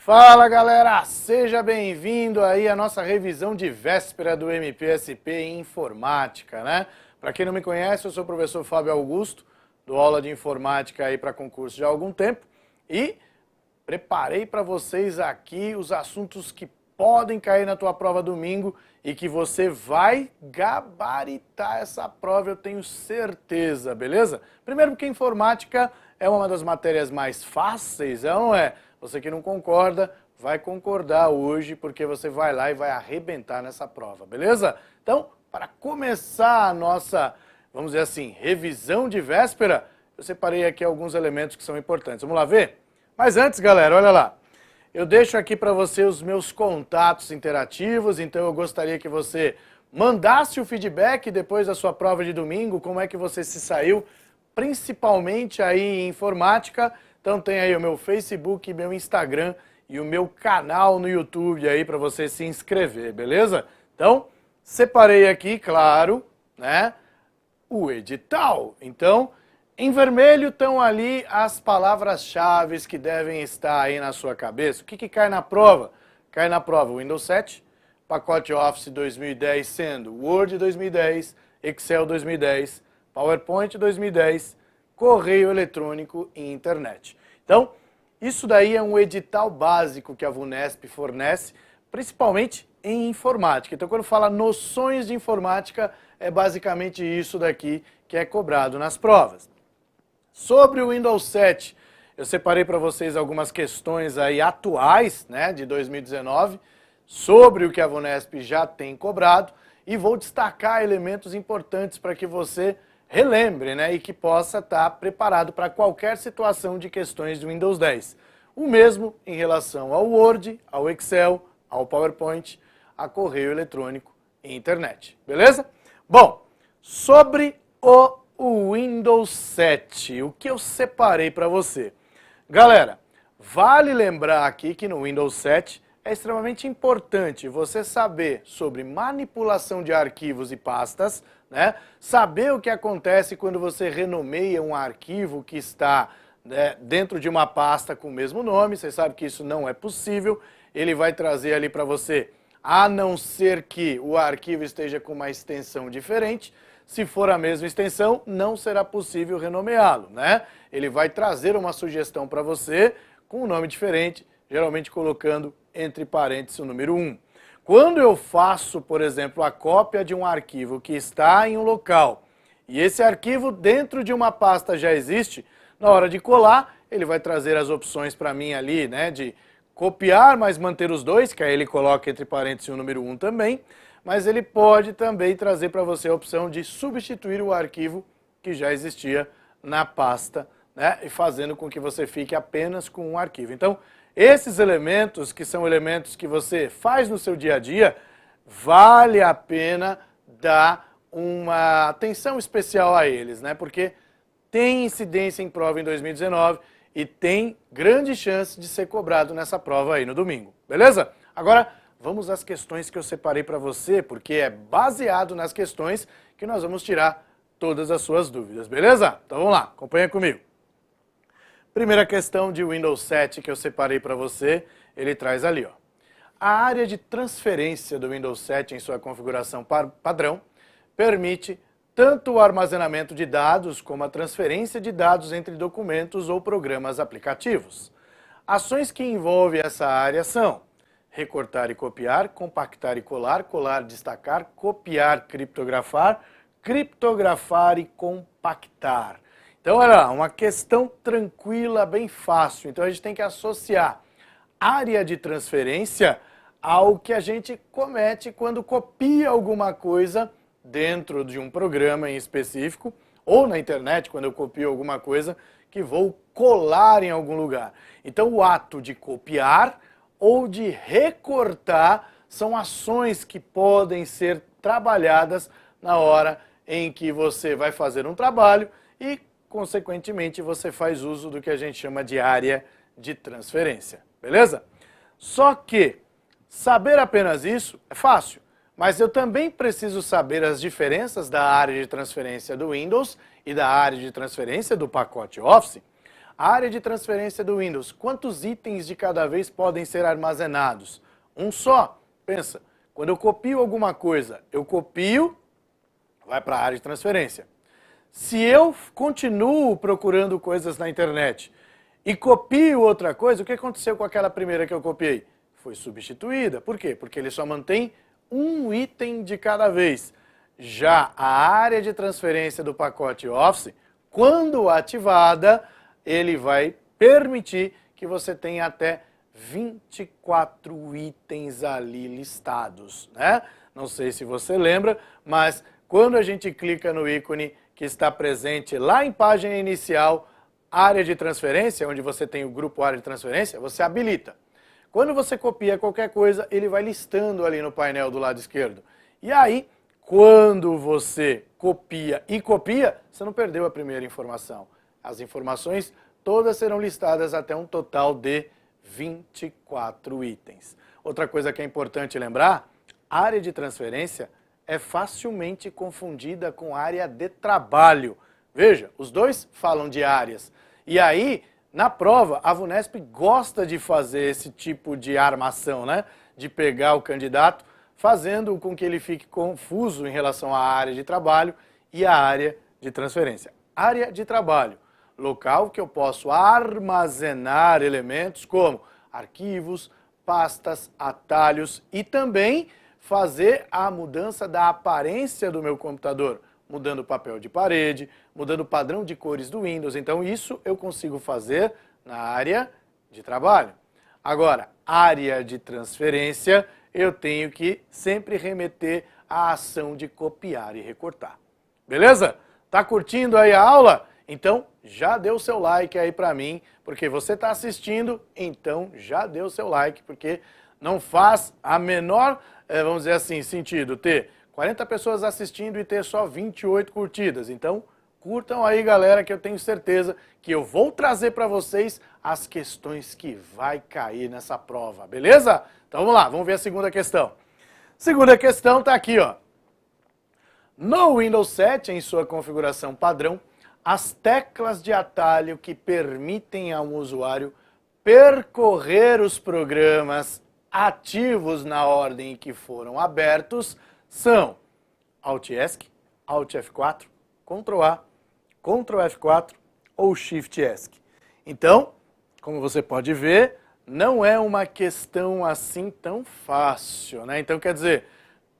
Fala galera, seja bem-vindo aí à nossa revisão de véspera do MPSP em Informática, né? Para quem não me conhece, eu sou o professor Fábio Augusto, dou aula de Informática aí para concurso já há algum tempo e preparei para vocês aqui os assuntos que podem cair na tua prova domingo e que você vai gabaritar essa prova, eu tenho certeza, beleza? Primeiro porque Informática é uma das matérias mais fáceis, não é? Você que não concorda, vai concordar hoje, porque você vai lá e vai arrebentar nessa prova, beleza? Então, para começar a nossa, vamos dizer assim, revisão de véspera, eu separei aqui alguns elementos que são importantes. Vamos lá ver? Mas antes, galera, olha lá. Eu deixo aqui para você os meus contatos interativos, então eu gostaria que você mandasse o feedback depois da sua prova de domingo, como é que você se saiu, principalmente aí em Informática. Então tem aí o meu Facebook, meu Instagram e o meu canal no YouTube aí para você se inscrever, beleza? Então, separei aqui, claro, né, o edital. Então, em vermelho estão ali as palavras-chave que devem estar aí na sua cabeça. O que cai na prova? Cai na prova o Windows 7, pacote Office 2010 sendo Word 2010, Excel 2010, PowerPoint 2010, correio eletrônico e internet. Então, isso daí é um edital básico que a VUNESP fornece, principalmente em informática. Então, quando fala noções de informática, é basicamente isso daqui que é cobrado nas provas. Sobre o Windows 7, eu separei para vocês algumas questões aí atuais, né, de 2019, sobre o que a VUNESP já tem cobrado, e vou destacar elementos importantes para que você relembre, né, e que possa estar preparado para qualquer situação de questões do Windows 10. O mesmo em relação ao Word, ao Excel, ao PowerPoint, a correio eletrônico e internet. Beleza? Bom, sobre o Windows 7, o que eu separei para você? Galera, vale lembrar aqui que no Windows 7 é extremamente importante você saber sobre manipulação de arquivos e pastas, né? Saber o que acontece quando você renomeia um arquivo que está, né, dentro de uma pasta com o mesmo nome. Você sabe que isso não é possível. Ele vai trazer ali para você, a não ser que o arquivo esteja com uma extensão diferente. Se for a mesma extensão, não será possível renomeá-lo, né? Ele vai trazer uma sugestão para você com um nome diferente, geralmente colocando entre parênteses o número 1. Quando eu faço, por exemplo, a cópia de um arquivo que está em um local e esse arquivo dentro de uma pasta já existe, na hora de colar, ele vai trazer as opções para mim ali, né, de copiar, mas manter os dois, que aí ele coloca entre parênteses o número 1 também, mas ele pode também trazer para você a opção de substituir o arquivo que já existia na pasta, né, e fazendo com que você fique apenas com um arquivo. Então, esses elementos, que são elementos que você faz no seu dia a dia, vale a pena dar uma atenção especial a eles, né? Porque tem incidência em prova em 2019 e tem grande chance de ser cobrado nessa prova aí no domingo, beleza? Agora, vamos às questões que eu separei para você, porque é baseado nas questões que nós vamos tirar todas as suas dúvidas, beleza? Então vamos lá, acompanha comigo. Primeira questão de Windows 7 que eu separei para você, ele traz ali, ó. A área de transferência do Windows 7 em sua configuração padrão permite tanto o armazenamento de dados como a transferência de dados entre documentos ou programas aplicativos. Ações que envolvem essa área são recortar e copiar, compactar e colar, colar, destacar, copiar, criptografar, criptografar e compactar. Então, olha lá, uma questão tranquila, bem fácil. Então, a gente tem que associar área de transferência ao que a gente comete quando copia alguma coisa dentro de um programa em específico, ou na internet, quando eu copio alguma coisa que vou colar em algum lugar. Então, o ato de copiar ou de recortar são ações que podem ser trabalhadas na hora em que você vai fazer um trabalho e, consequentemente, você faz uso do que a gente chama de área de transferência, beleza? Só que saber apenas isso é fácil, mas eu também preciso saber as diferenças da área de transferência do Windows e da área de transferência do pacote Office. área de transferência do Windows, quantos itens de cada vez podem ser armazenados? Um só. Pensa, quando eu copio alguma coisa, eu copio, vai para a área de transferência. Se eu continuo procurando coisas na internet e copio outra coisa, o que aconteceu com aquela primeira que eu copiei? Foi substituída. Por quê? Porque ele só mantém um item de cada vez. Já a área de transferência do pacote Office, quando ativada, ele vai permitir que você tenha até 24 itens ali listados, né? Não sei se você lembra, mas quando a gente clica no ícone que está presente lá em página inicial, área de transferência, onde você tem o grupo área de transferência, você habilita. Quando você copia qualquer coisa, ele vai listando ali no painel do lado esquerdo. E aí, quando você copia e copia, você não perdeu a primeira informação. As informações todas serão listadas até um total de 24 itens. Outra coisa que é importante lembrar, área de transferência é facilmente confundida com área de trabalho. Veja, os dois falam de áreas. E aí, na prova, a VUNESP gosta de fazer esse tipo de armação, né? De pegar o candidato, fazendo com que ele fique confuso em relação à área de trabalho e à área de transferência. Área de trabalho, local que eu posso armazenar elementos como arquivos, pastas, atalhos e também fazer a mudança da aparência do meu computador, mudando o papel de parede, mudando o padrão de cores do Windows. Então isso eu consigo fazer na área de trabalho. Agora, área de transferência, eu tenho que sempre remeter à ação de copiar e recortar. Beleza? Tá curtindo aí a aula? Então já deu seu like aí pra mim, porque você está assistindo, então já deu seu like, porque não faz a menor, vamos dizer assim, sentido ter 40 pessoas assistindo e ter só 28 curtidas. Então curtam aí, galera, que eu tenho certeza que eu vou trazer para vocês as questões que vai cair nessa prova, beleza? Então vamos lá, vamos ver a segunda questão. Segunda questão está aqui, ó. No Windows 7, em sua configuração padrão, as teclas de atalho que permitem ao usuário percorrer os programas ativos na ordem em que foram abertos são Alt ESC, Alt F4, Ctrl A, Ctrl F4 ou Shift ESC. Então, como você pode ver, não é uma questão assim tão fácil, né? Então, quer dizer,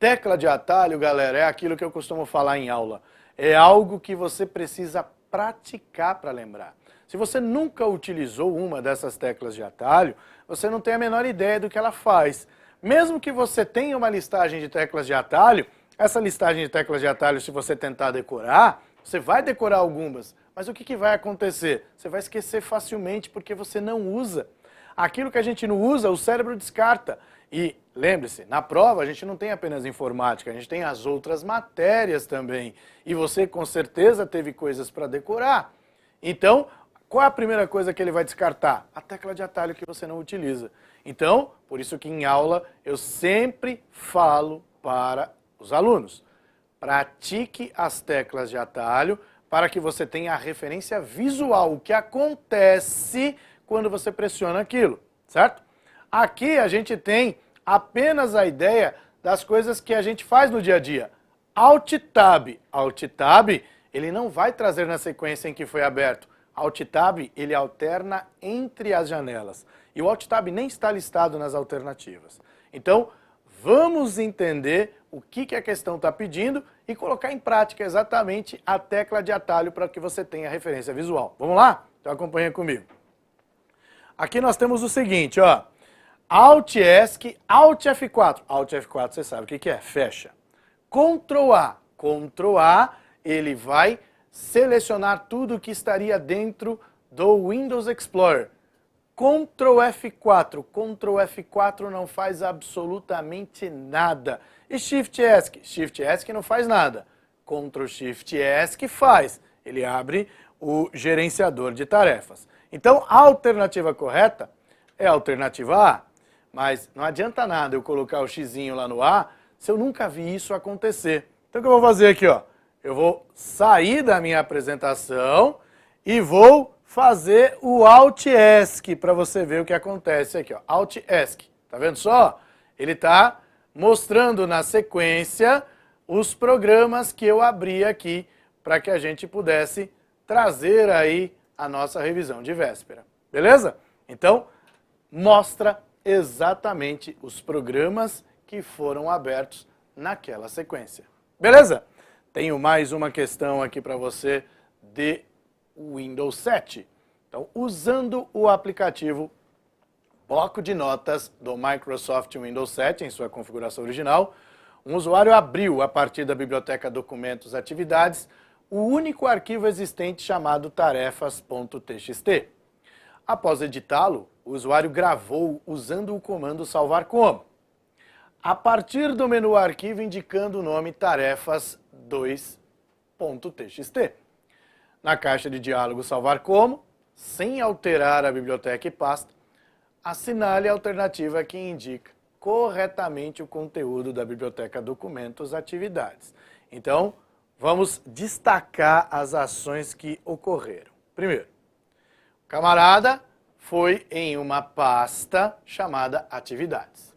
tecla de atalho, galera, é aquilo que eu costumo falar em aula. É algo que você precisa praticar para lembrar. Se você nunca utilizou uma dessas teclas de atalho, você não tem a menor ideia do que ela faz. Mesmo que você tenha uma listagem de teclas de atalho, essa listagem de teclas de atalho, se você tentar decorar, você vai decorar algumas, mas o que vai acontecer? Você vai esquecer facilmente porque você não usa. Aquilo que a gente não usa, o cérebro descarta. E lembre-se, na prova a gente não tem apenas informática, a gente tem as outras matérias também. E você com certeza teve coisas para decorar. Então, qual é a primeira coisa que ele vai descartar? A tecla de atalho que você não utiliza. Então, por isso que em aula eu sempre falo para os alunos, pratique as teclas de atalho para que você tenha a referência visual, o que acontece quando você pressiona aquilo, certo? Aqui a gente tem apenas a ideia das coisas que a gente faz no dia a dia. Alt Tab. Alt Tab, ele não vai trazer na sequência em que foi aberto. Alt Tab, ele alterna entre as janelas. E o Alt Tab nem está listado nas alternativas. Então, vamos entender o que a questão está pedindo e colocar em prática exatamente a tecla de atalho para que você tenha referência visual. Vamos lá? Então acompanha comigo. Aqui nós temos o seguinte, ó. Alt ESC, Alt F4. Alt F4 você sabe o que é, fecha. Ctrl A. Ctrl A, ele vai selecionar tudo que estaria dentro do Windows Explorer. Ctrl F4. Ctrl F4 não faz absolutamente nada. E Shift ESC? Shift ESC não faz nada. Ctrl Shift ESC faz. Ele abre o gerenciador de tarefas. Então, a alternativa correta é a alternativa A. Mas não adianta nada eu colocar o xizinho lá no A se eu nunca vi isso acontecer. Então o que eu vou fazer aqui, ó? Eu vou sair da minha apresentação e vou fazer o Alt ESC para você ver o que acontece aqui, ó. Alt ESC. Tá vendo só? Ele está mostrando na sequência os programas que eu abri aqui para que a gente pudesse trazer aí a nossa revisão de véspera. Beleza? Então, mostra exatamente os programas que foram abertos naquela sequência. Beleza? Tenho mais uma questão aqui para você de Windows 7. Então, usando o aplicativo Bloco de Notas do Microsoft Windows 7 em sua configuração original, um usuário abriu, a partir da biblioteca Documentos Atividades, o único arquivo existente chamado tarefas.txt. Após editá-lo, o usuário gravou usando o comando salvar como, a partir do menu arquivo indicando o nome tarefas2.txt. Na caixa de diálogo salvar como, sem alterar a biblioteca e pasta, assinale a alternativa que indica corretamente o conteúdo da biblioteca Documentos Atividades. Então, vamos destacar as ações que ocorreram. Primeiro, o camarada foi em uma pasta chamada Atividades,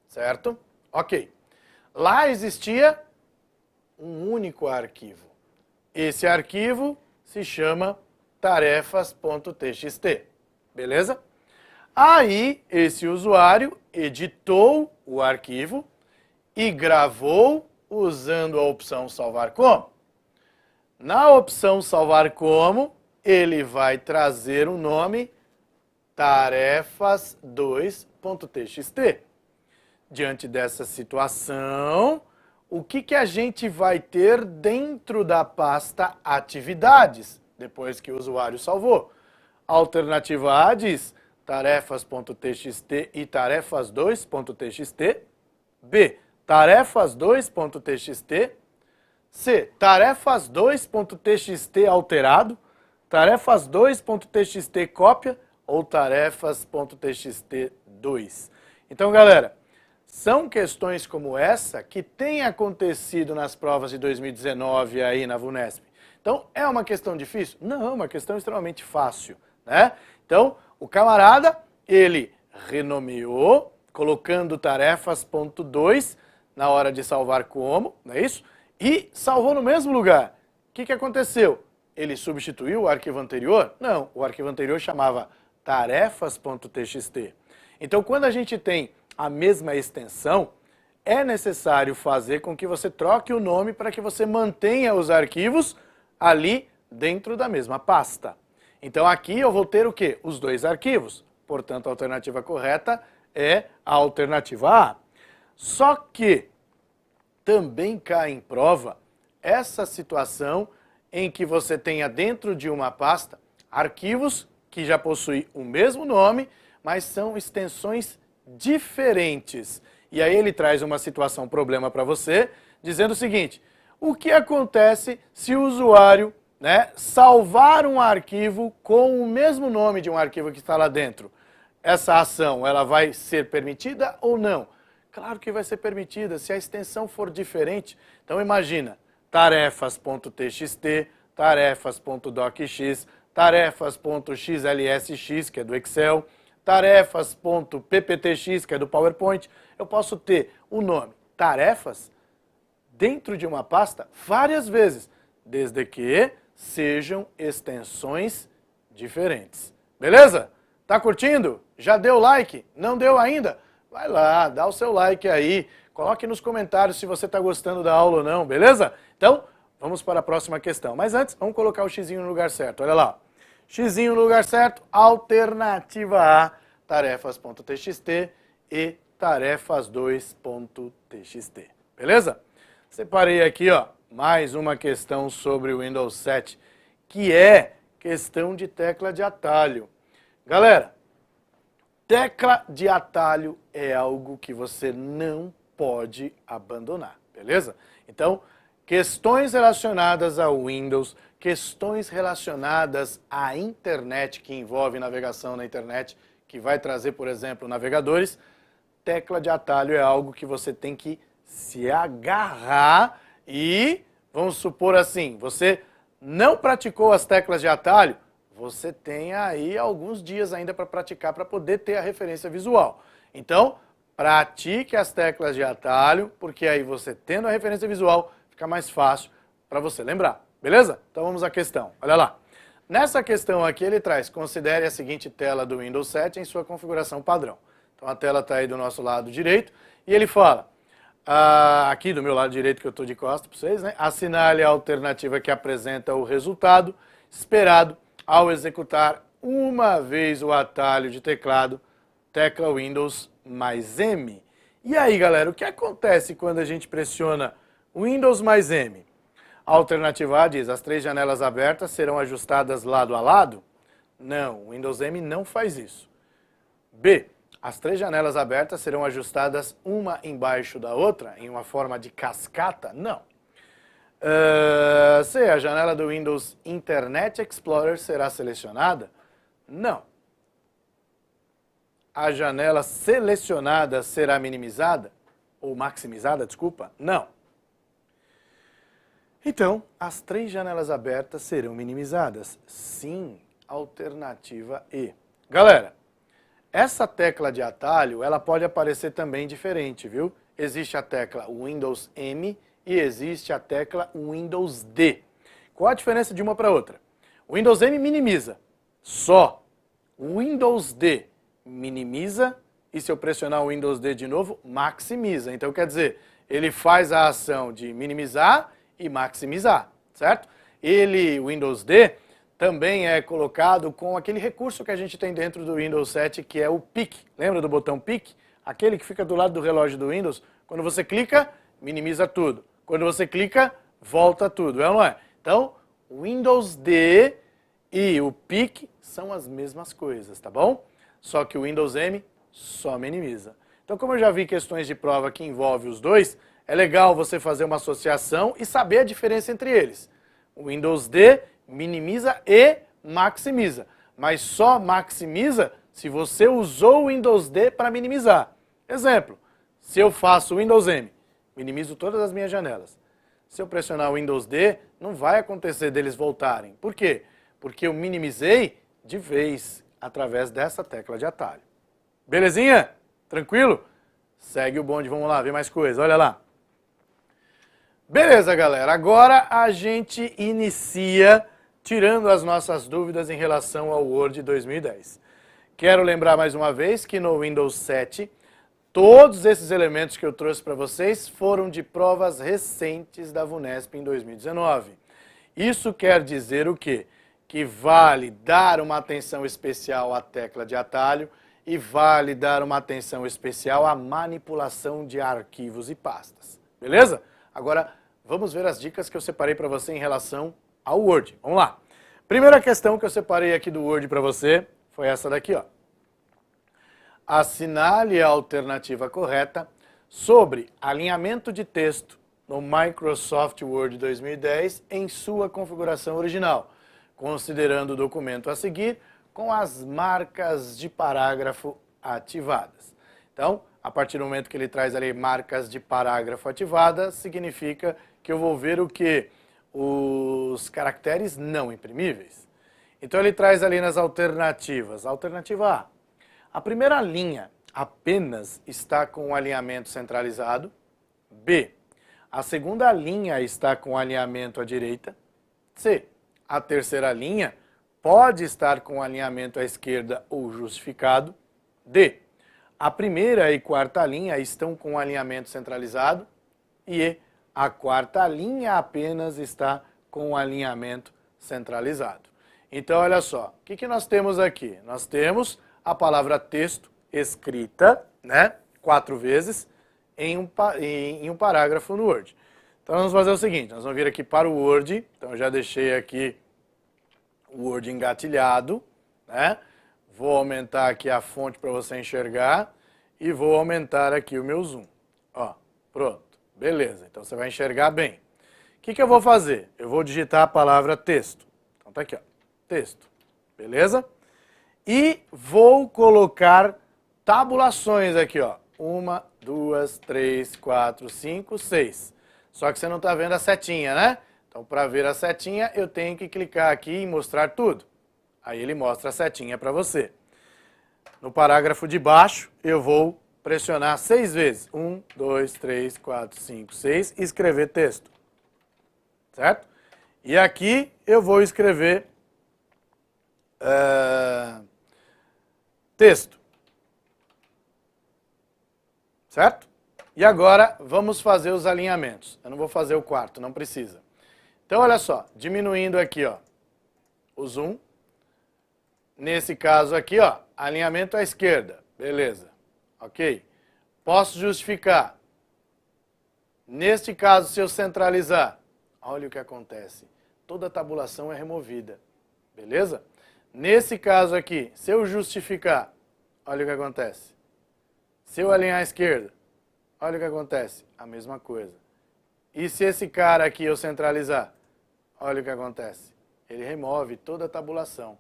certo? Ok. Lá existia um único arquivo. Esse arquivo se chama tarefas.txt, beleza? Aí, esse usuário editou o arquivo e gravou usando a opção salvar como. Na opção salvar como, ele vai trazer o nome tarefas2.txt. Diante dessa situação, o que a gente vai ter dentro da pasta atividades, depois que o usuário salvou? A alternativa A diz tarefas.txt e tarefas2.txt. B, tarefas2.txt. C, tarefas2.txt alterado, tarefas2.txt cópia ou tarefas.txt2. Então, galera, são questões como essa que têm acontecido nas provas de 2019 aí na VUNESP. Então, é uma questão difícil? Não, é uma questão extremamente fácil, né? Então, o camarada, ele renomeou, colocando tarefas.2 na hora de salvar como, não é isso? E salvou no mesmo lugar. O que aconteceu? Ele substituiu o arquivo anterior? Não, o arquivo anterior chamava tarefas.txt. Então, quando a gente tem a mesma extensão, é necessário fazer com que você troque o nome para que você mantenha os arquivos ali dentro da mesma pasta. Então, aqui eu vou ter o quê? Os dois arquivos. Portanto, a alternativa correta é a alternativa A. Só que também cai em prova essa situação em que você tenha dentro de uma pasta arquivos que já possuem o mesmo nome, mas são extensões diferentes. E aí ele traz uma situação, problema para você, dizendo o seguinte: o que acontece se o usuário, salvar um arquivo com o mesmo nome de um arquivo que está lá dentro? Essa ação, ela vai ser permitida ou não? Claro que vai ser permitida, se a extensão for diferente. Então imagina, tarefas.txt, tarefas.docx, tarefas.xlsx, que é do Excel, tarefas.pptx, que é do PowerPoint. Eu posso ter o nome tarefas dentro de uma pasta várias vezes, desde que sejam extensões diferentes. Beleza? Tá curtindo? Já deu like? Não deu ainda? Vai lá, dá o seu like aí, coloque nos comentários se você está gostando da aula ou não, beleza? Então, vamos para a próxima questão. Mas antes, vamos colocar o xizinho no lugar certo, olha lá. Xizinho no lugar certo, alternativa A, tarefas.txt e tarefas2.txt, beleza? Separei aqui, ó, mais uma questão sobre o Windows 7, que é questão de tecla de atalho. Galera, tecla de atalho é algo que você não pode abandonar, beleza? Então, questões relacionadas ao Windows, questões relacionadas à internet, que envolve navegação na internet, que vai trazer, por exemplo, navegadores, tecla de atalho é algo que você tem que se agarrar e, vamos supor assim, você não praticou as teclas de atalho, você tem aí alguns dias ainda para praticar para poder ter a referência visual. Então, pratique as teclas de atalho, porque aí você tendo a referência visual, fica mais fácil para você lembrar. Beleza? Então vamos à questão. Olha lá. Nessa questão aqui ele traz, considere a seguinte tela do Windows 7 em sua configuração padrão. Então a tela está aí do nosso lado direito e ele fala, aqui do meu lado direito que eu estou de costas para vocês, né? Assinale a alternativa que apresenta o resultado esperado ao executar uma vez o atalho de teclado, tecla Windows mais M. E aí galera, o que acontece quando a gente pressiona Windows mais M? A alternativa A diz, as 3 janelas abertas serão ajustadas lado a lado? Não, o Windows M não faz isso. B, as 3 janelas abertas serão ajustadas uma embaixo da outra, em uma forma de cascata? Não. C, a janela do Windows Internet Explorer será selecionada? Não. A janela selecionada será minimizada? Ou maximizada, desculpa? Não. Então, as 3 janelas abertas serão minimizadas. Sim, alternativa E. Galera, essa tecla de atalho, ela pode aparecer também diferente, viu? Existe a tecla Windows M e existe a tecla Windows D. Qual a diferença de uma para outra? O Windows M minimiza, só. O Windows D minimiza e se eu pressionar o Windows D de novo, maximiza. Então, quer dizer, ele faz a ação de minimizar e maximizar, certo? O Windows D, também é colocado com aquele recurso que a gente tem dentro do Windows 7, que é o PIC. Lembra do botão PIC? Aquele que fica do lado do relógio do Windows. Quando você clica, minimiza tudo. Quando você clica, volta tudo, é ou não é? Então, o Windows D e o PIC são as mesmas coisas, tá bom? Só que o Windows M só minimiza. Então, como eu já vi questões de prova que envolvem os dois, é legal você fazer uma associação e saber a diferença entre eles. O Windows D minimiza e maximiza, mas só maximiza se você usou o Windows D para minimizar. Exemplo, se eu faço o Windows M, minimizo todas as minhas janelas. Se eu pressionar o Windows D, não vai acontecer deles voltarem. Por quê? Porque eu minimizei de vez através dessa tecla de atalho. Belezinha? Tranquilo? Segue o bonde, vamos lá ver mais coisa, olha lá. Beleza, galera, agora a gente inicia tirando as nossas dúvidas em relação ao Word 2010. Quero lembrar mais uma vez que no Windows 7, todos esses elementos que eu trouxe para vocês foram de provas recentes da VUNESP em 2019. Isso quer dizer o quê? Que vale dar uma atenção especial à tecla de atalho e vale dar uma atenção especial à manipulação de arquivos e pastas. Beleza? Agora, vamos ver as dicas que eu separei para você em relação ao Word. Vamos lá. Primeira questão que eu separei aqui do Word para você foi essa daqui, ó. Assinale a alternativa correta sobre alinhamento de texto no Microsoft Word 2010 em sua configuração original, considerando o documento a seguir com as marcas de parágrafo ativadas. Então, a partir do momento que ele traz ali marcas de parágrafo ativadas, significa que eu vou ver o quê? Os caracteres não imprimíveis. Então ele traz ali nas alternativas. Alternativa A. A primeira linha apenas está com o alinhamento centralizado. B. A segunda linha está com o alinhamento à direita. C. A terceira linha pode estar com o alinhamento à esquerda ou justificado. D. A primeira e quarta linha estão com o alinhamento centralizado. E E. A quarta linha apenas está com o alinhamento centralizado. Então, olha só, o que nós temos aqui? Nós temos a palavra texto escrita, né, 4 vezes em um parágrafo no Word. Então, vamos fazer o seguinte, nós vamos vir aqui para o Word, então eu já deixei aqui o Word engatilhado, né, vou aumentar aqui a fonte para você enxergar e vou aumentar aqui o meu zoom. Ó, pronto. Beleza, então você vai enxergar bem. O que eu vou fazer? Eu vou digitar a palavra texto. Então tá aqui, ó, texto. Beleza? E vou colocar tabulações aqui, ó. 1, 2, 3, 4, 5, 6. Só que você não está vendo a setinha, né? Então para ver a setinha eu tenho que clicar aqui e mostrar tudo. Aí ele mostra a setinha para você. No parágrafo de baixo, eu vou pressionar 6 vezes. 1, 2, 3, 4, 5, 6 e escrever texto. Certo? E aqui eu vou escrever texto. Certo? E agora vamos fazer os alinhamentos. Eu não vou fazer o quarto, não precisa. Então olha só, diminuindo aqui ó, o zoom. Nesse caso aqui, ó, alinhamento à esquerda. Beleza. Ok? Posso justificar. Neste caso, se eu centralizar, olha o que acontece. Toda a tabulação é removida. Beleza? Nesse caso aqui, se eu justificar, olha o que acontece. Se eu alinhar à esquerda, olha o que acontece. A mesma coisa. E se esse cara aqui eu centralizar, olha o que acontece. Ele remove toda a tabulação.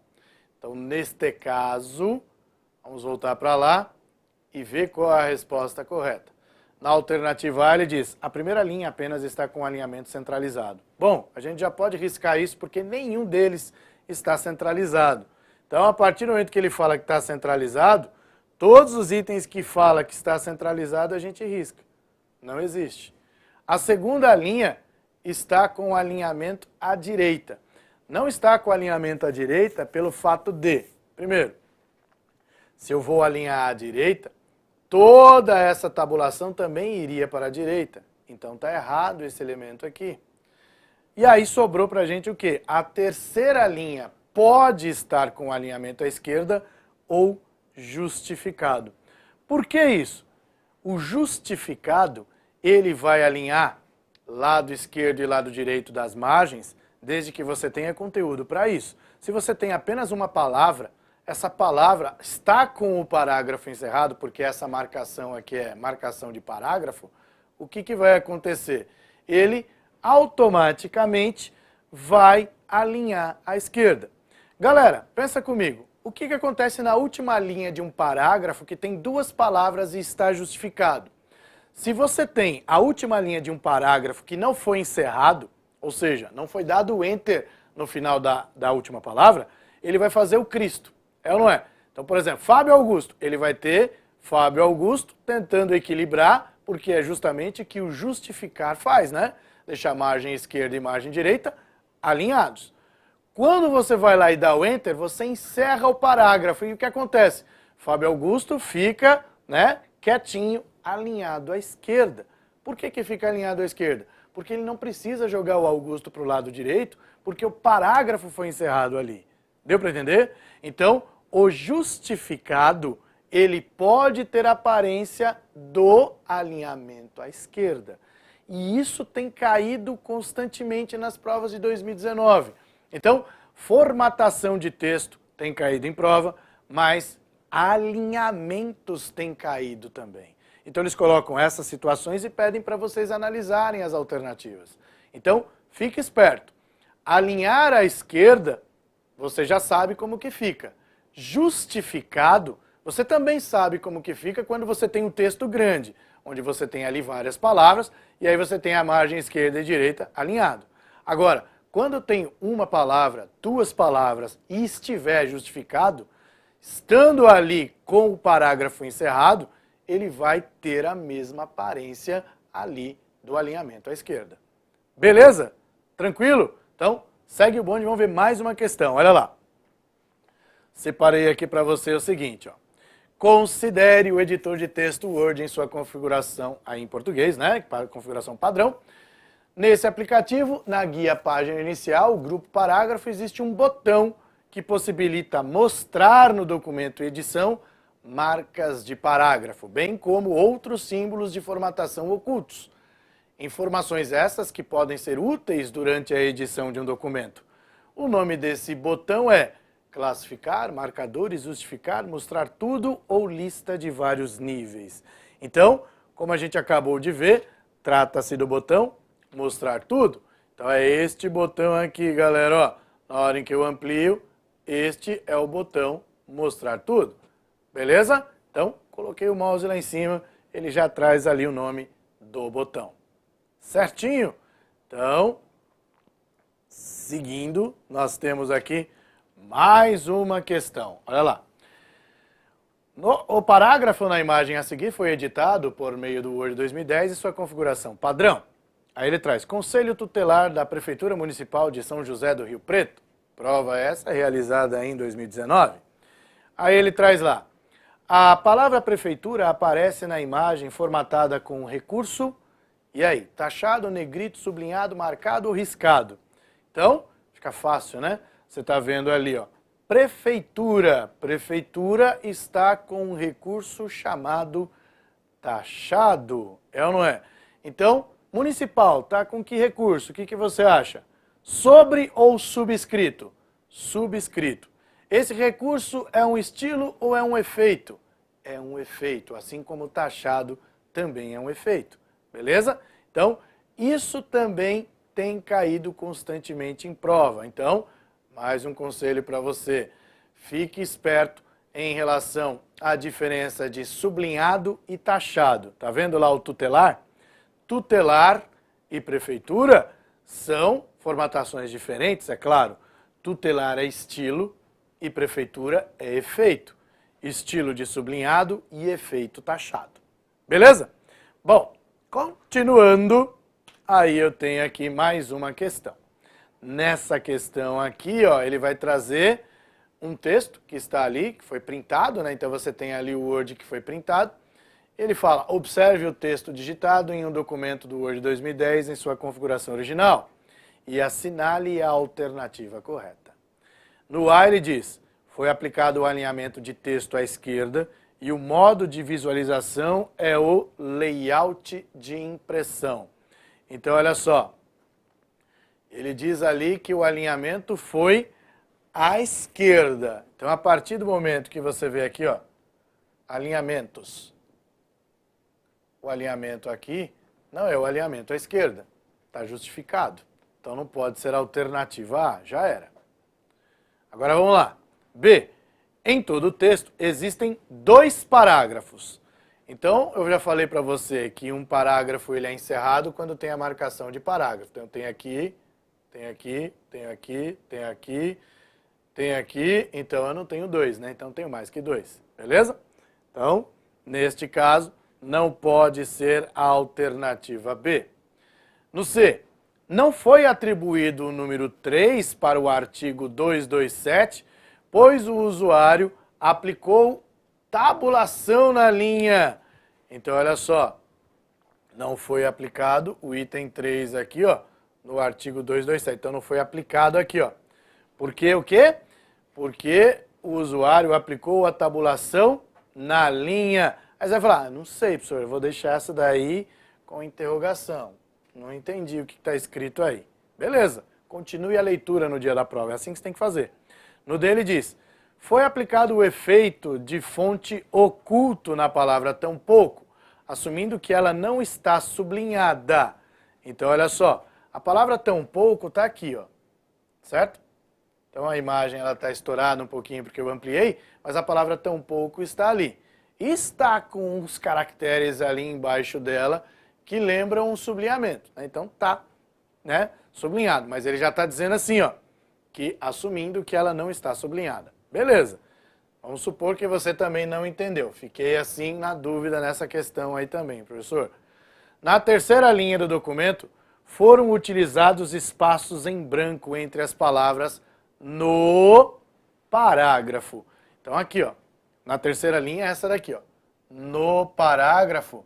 Então, neste caso, vamos voltar para lá e ver qual é a resposta correta. Na alternativa A, ele diz, a primeira linha apenas está com alinhamento centralizado. Bom, a gente já pode riscar isso porque nenhum deles está centralizado. Então, a partir do momento que ele fala que está centralizado, todos os itens que fala que está centralizado, a gente risca. Não existe. A segunda linha está com alinhamento à direita. Não está com alinhamento à direita pelo fato de, primeiro, se eu vou alinhar à direita, toda essa tabulação também iria para a direita. Então está errado esse elemento aqui. E aí sobrou para a gente o quê? A terceira linha pode estar com alinhamento à esquerda ou justificado. Por que isso? O justificado, ele vai alinhar lado esquerdo e lado direito das margens, desde que você tenha conteúdo para isso. Se você tem apenas uma palavra, essa palavra está com o parágrafo encerrado, porque essa marcação aqui é marcação de parágrafo, o que vai acontecer? Ele automaticamente vai alinhar à esquerda. Galera, pensa comigo, o que acontece na última linha de um parágrafo que tem duas palavras e está justificado? Se você tem a última linha de um parágrafo que não foi encerrado, ou seja, não foi dado o enter no final da última palavra, ele vai fazer o Cristo, é ou não é? Então, por exemplo, Fábio Augusto, ele vai ter Fábio Augusto tentando equilibrar, porque é justamente o que o justificar faz, né? Deixar margem esquerda e margem direita alinhados. Quando você vai lá e dá o enter, você encerra o parágrafo e o que acontece? Fábio Augusto fica, né, quietinho, alinhado à esquerda. Por que fica alinhado à esquerda? Porque ele não precisa jogar o Augusto para o lado direito, porque o parágrafo foi encerrado ali. Deu para entender? Então, o justificado, ele pode ter aparência do alinhamento à esquerda. E isso tem caído constantemente nas provas de 2019. Então, formatação de texto tem caído em prova, mas alinhamentos têm caído também. Então eles colocam essas situações e pedem para vocês analisarem as alternativas. Então, fique esperto. Alinhar à esquerda, você já sabe como que fica. Justificado, você também sabe como que fica quando você tem um texto grande, onde você tem ali várias palavras, e aí você tem a margem esquerda e direita alinhado. Agora, quando tem uma palavra, duas palavras e estiver justificado, estando ali com o parágrafo encerrado, ele vai ter a mesma aparência ali do alinhamento à esquerda. Beleza? Tranquilo? Então, segue o bonde e vamos ver mais uma questão. Olha lá. Separei aqui para você o seguinte, ó. Considere o editor de texto Word em sua configuração, aí em português, né? Configuração padrão. Nesse aplicativo, na guia página inicial, o grupo parágrafo, existe um botão que possibilita mostrar no documento edição marcas de parágrafo, bem como outros símbolos de formatação ocultos. Informações essas que podem ser úteis durante a edição de um documento. O nome desse botão é classificar, marcadores, justificar, mostrar tudo ou lista de vários níveis. Então, como a gente acabou de ver, trata-se do botão mostrar tudo. Então é este botão aqui, galera, ó. Na hora em que eu amplio, este é o botão mostrar tudo. Beleza? Então, coloquei o mouse lá em cima, ele já traz ali o nome do botão. Certinho? Então, seguindo, nós temos aqui mais uma questão. Olha lá. O parágrafo na imagem a seguir foi editado por meio do Word 2010 e sua configuração padrão. Aí ele traz Conselho Tutelar da Prefeitura Municipal de São José do Rio Preto. Prova essa realizada em 2019. Aí ele traz lá. A palavra prefeitura aparece na imagem formatada com recurso, e aí, taxado, negrito, sublinhado, marcado ou riscado. Então, fica fácil, né? Você está vendo ali, ó. Prefeitura. Prefeitura está com um recurso chamado taxado. É ou não é? Então, municipal, tá com que recurso? O que você acha? Sobre ou subscrito? Subscrito. Esse recurso é um estilo ou é um efeito? É um efeito, assim como taxado também é um efeito. Beleza? Então, isso também tem caído constantemente em prova. Então, mais um conselho para você. Fique esperto em relação à diferença de sublinhado e taxado. Tá vendo lá o tutelar? Tutelar e prefeitura são formatações diferentes, é claro. Tutelar é estilo e prefeitura é efeito. Estilo de sublinhado e efeito taxado. Beleza? Bom, continuando, aí eu tenho aqui mais uma questão. Nessa questão aqui, ó, ele vai trazer um texto que está ali, que foi printado, né? Então você tem ali o Word que foi printado. Ele fala, observe o texto digitado em um documento do Word 2010 em sua configuração original e assinale a alternativa correta. No A ele diz, foi aplicado o alinhamento de texto à esquerda e o modo de visualização é o layout de impressão. Então, olha só, ele diz ali que o alinhamento foi à esquerda. Então, a partir do momento que você vê aqui, ó, alinhamentos, o alinhamento aqui não é o alinhamento à esquerda, está justificado. Então, não pode ser a alternativa A, já era. Agora, vamos lá. B. Em todo o texto existem 2 parágrafos. Então, eu já falei para você que um parágrafo ele é encerrado quando tem a marcação de parágrafo. Então, tem aqui, tem aqui, tem aqui, tem aqui, tem aqui. Então, eu não tenho 2, né? Então, tenho mais que 2. Beleza? Então, neste caso, não pode ser a alternativa B. No C. Não foi atribuído o número 3 para o artigo 227, pois o usuário aplicou tabulação na linha. Então, olha só, não foi aplicado o item 3 aqui, ó, no artigo 227. Então, não foi aplicado aqui, ó. Por quê? O quê? Porque o usuário aplicou a tabulação na linha. Aí você vai falar, não sei, professor, eu vou deixar essa daí com interrogação. Não entendi o que está escrito aí. Beleza, continue a leitura no dia da prova, é assim que você tem que fazer. No D ele diz, foi aplicado o efeito de fonte oculto na palavra tão pouco, assumindo que ela não está sublinhada. Então, olha só, a palavra tão pouco está aqui, ó, certo? Então, a imagem está estourada um pouquinho porque eu ampliei, mas a palavra tão pouco está ali. Está com uns caracteres ali embaixo dela que lembram um sublinhamento. Né? Então, tá, né, sublinhado, mas ele já está dizendo assim, ó, que assumindo que ela não está sublinhada. Beleza. Vamos supor que você também não entendeu. Fiquei assim na dúvida nessa questão aí também, professor. Na terceira linha do documento, foram utilizados espaços em branco entre as palavras no parágrafo. Então aqui, ó, na terceira linha é essa daqui, ó. No parágrafo,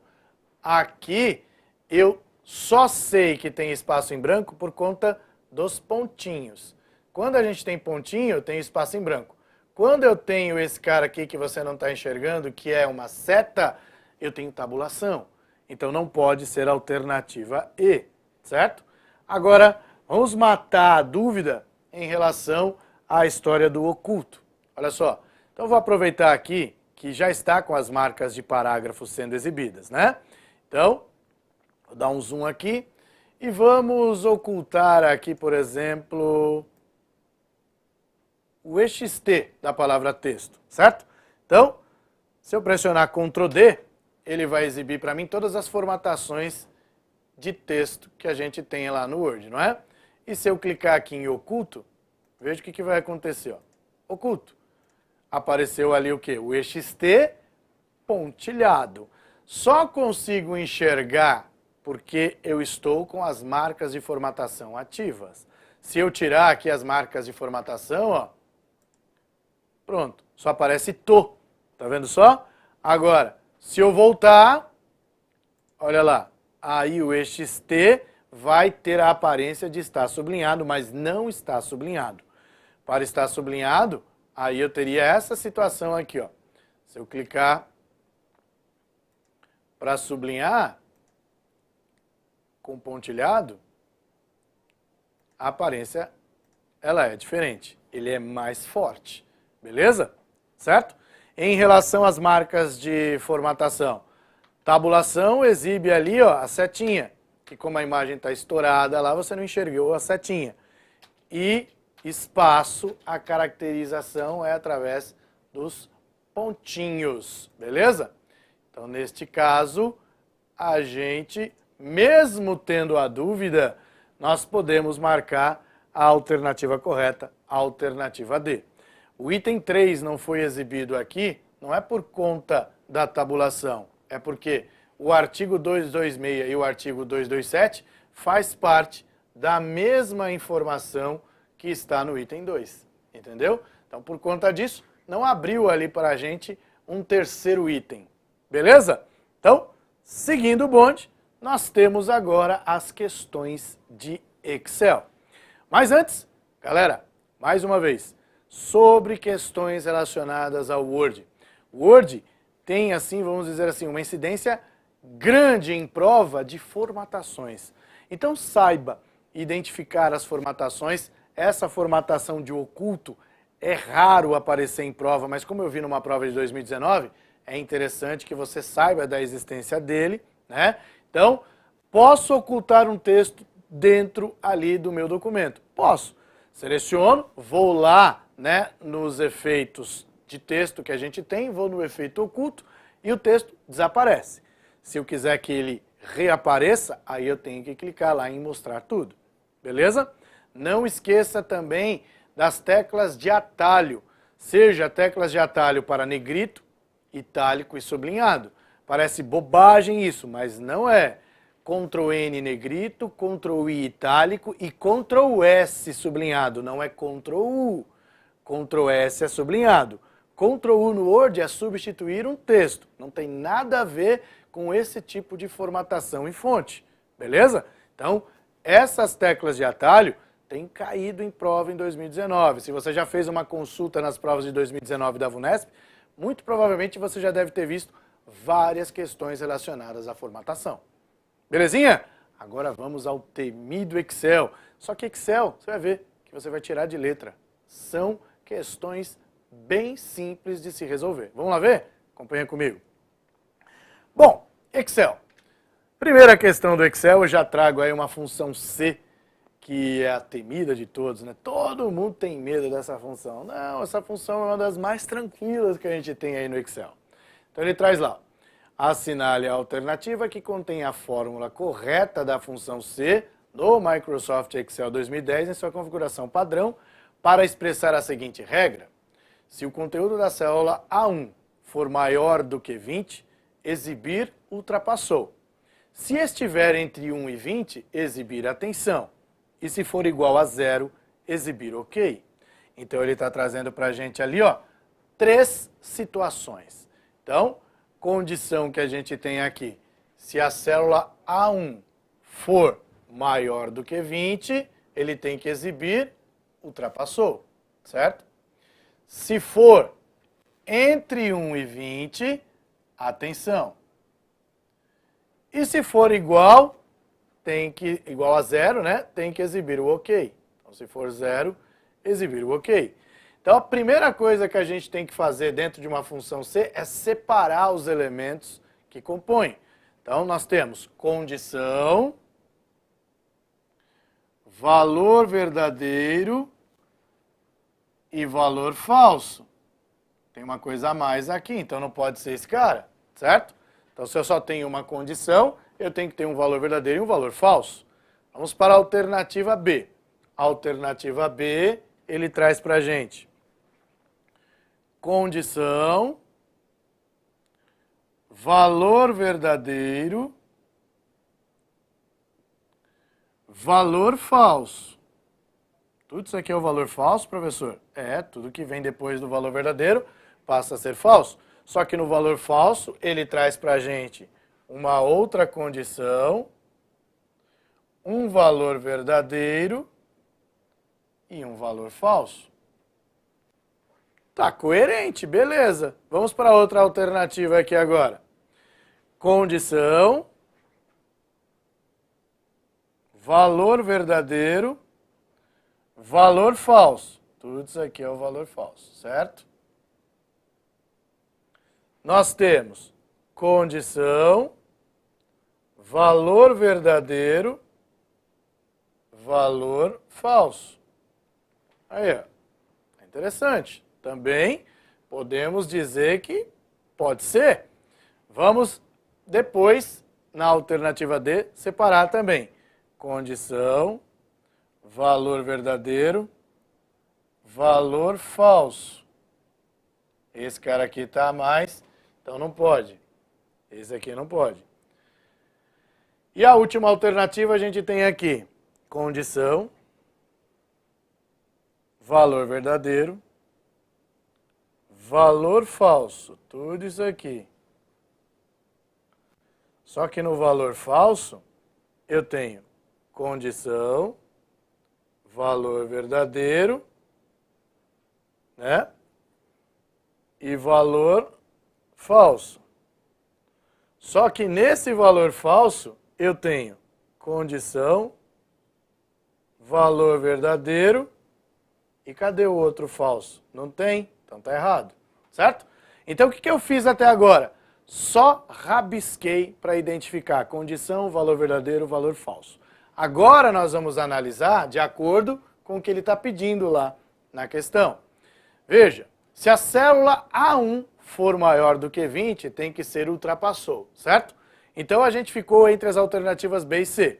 aqui eu só sei que tem espaço em branco por conta dos pontinhos. Quando a gente tem pontinho, eu tenho espaço em branco. Quando eu tenho esse cara aqui que você não está enxergando, que é uma seta, eu tenho tabulação. Então não pode ser a alternativa E, certo? Agora, vamos matar a dúvida em relação à história do oculto. Olha só, então eu vou aproveitar aqui que já está com as marcas de parágrafos sendo exibidas, né? Então, vou dar um zoom aqui e vamos ocultar aqui, por exemplo, o EXT da palavra texto, certo? Então, se eu pressionar Ctrl D, ele vai exibir para mim todas as formatações de texto que a gente tem lá no Word, não é? E se eu clicar aqui em oculto, veja o que vai acontecer, ó. oculto. Apareceu ali o quê? O EXT pontilhado. Só consigo enxergar porque eu estou com as marcas de formatação ativas. Se eu tirar aqui as marcas de formatação, ó, pronto, só aparece TO. Tá vendo só? Agora, se eu voltar, olha lá, aí o EXT vai ter a aparência de estar sublinhado, mas não está sublinhado. Para estar sublinhado, aí eu teria essa situação aqui, ó. Se eu clicar para sublinhar com pontilhado, a aparência ela é diferente. Ele é mais forte, beleza? Certo? Em relação às marcas de formatação, tabulação exibe ali, ó, a setinha, que como a imagem está estourada lá, você não enxergou a setinha. E espaço, a caracterização é através dos pontinhos, beleza? Então, neste caso, a gente, mesmo tendo a dúvida, nós podemos marcar a alternativa correta, a alternativa D. O item 3 não foi exibido aqui, não é por conta da tabulação, é porque o artigo 226 e o artigo 227 faz parte da mesma informação que está no item 2, entendeu? Então, por conta disso, não abriu ali para a gente um terceiro item, beleza? Então, seguindo o bonde, nós temos agora as questões de Excel. Mas antes, galera, mais uma vez, sobre questões relacionadas ao Word. O Word tem, assim, vamos dizer assim, uma incidência grande em prova de formatações. Então, saiba identificar as formatações. Essa formatação de oculto é raro aparecer em prova, mas como eu vi numa prova de 2019, é interessante que você saiba da existência dele, né? Então, posso ocultar um texto dentro ali do meu documento? Posso. Seleciono, vou lá, né, nos efeitos de texto que a gente tem, vou no efeito oculto e o texto desaparece. Se eu quiser que ele reapareça, aí eu tenho que clicar lá em mostrar tudo, beleza? Não esqueça também das teclas de atalho, seja teclas de atalho para negrito, itálico e sublinhado. Parece bobagem isso, mas não é. Ctrl N negrito, Ctrl I itálico e Ctrl S sublinhado, não é Ctrl U. Ctrl S é sublinhado. Ctrl U no Word é substituir um texto. Não tem nada a ver com esse tipo de formatação em fonte, beleza? Então, essas teclas de atalho têm caído em prova em 2019. Se você já fez uma consulta nas provas de 2019 da VUNESP, muito provavelmente você já deve ter visto várias questões relacionadas à formatação. Belezinha? Agora vamos ao temido Excel. Só que Excel, você vai ver que você vai tirar de letra. São questões bem simples de se resolver. Vamos lá ver? Acompanha comigo. Bom, Excel. Primeira questão do Excel, eu já trago aí uma função C, que é a temida de todos, né? Todo mundo tem medo dessa função. Não, essa função é uma das mais tranquilas que a gente tem aí no Excel. Então ele traz lá, assinale a alternativa que contém a fórmula correta da função C no Microsoft Excel 2010 em sua configuração padrão para expressar a seguinte regra. Se o conteúdo da célula A1 for maior do que 20, exibir ultrapassou. Se estiver entre 1 e 20, exibir atenção. E se for igual a 0, exibir ok. Então ele está trazendo para a gente ali, ó, 3 situações. Então, condição que a gente tem aqui, se a célula A1 for maior do que 20, ele tem que exibir ultrapassou, certo? Se for entre 1 e 20, atenção. E se for igual a 0, né? Tem que exibir o ok. Então, se for 0, exibir o ok. Então, a primeira coisa que a gente tem que fazer dentro de uma função C é separar os elementos que compõem. Então, nós temos condição, valor verdadeiro e valor falso. Tem uma coisa a mais aqui, então não pode ser esse cara, certo? Então, se eu só tenho uma condição, eu tenho que ter um valor verdadeiro e um valor falso. Vamos para a alternativa B. A alternativa B, ele traz para a gente condição, valor verdadeiro, valor falso. Tudo isso aqui é o valor falso, professor? É, tudo que vem depois do valor verdadeiro passa a ser falso. Só que no valor falso, ele traz para a gente uma outra condição, um valor verdadeiro e um valor falso. Tá coerente, beleza. Vamos para outra alternativa aqui agora. Condição, valor verdadeiro, valor falso. Tudo isso aqui é o valor falso, certo? Nós temos condição, valor verdadeiro, valor falso. Aí, ó. Interessante. Também podemos dizer que pode ser. Vamos depois, na alternativa D, separar também. Condição, valor verdadeiro, valor falso. Esse cara aqui está a mais, então não pode. Esse aqui não pode. E a última alternativa a gente tem aqui. Condição, valor verdadeiro, valor falso. Tudo isso aqui. Só que no valor falso, eu tenho condição, valor verdadeiro, né? E valor falso. Só que nesse valor falso, eu tenho condição, valor verdadeiro, e cadê o outro falso? Não tem, então tá errado, certo? Então o que eu fiz até agora? Só rabisquei para identificar condição, valor verdadeiro, valor falso. Agora nós vamos analisar de acordo com o que ele está pedindo lá na questão. Veja, se a célula A1 for maior do que 20, tem que ser ultrapassou, certo? Então a gente ficou entre as alternativas B e C.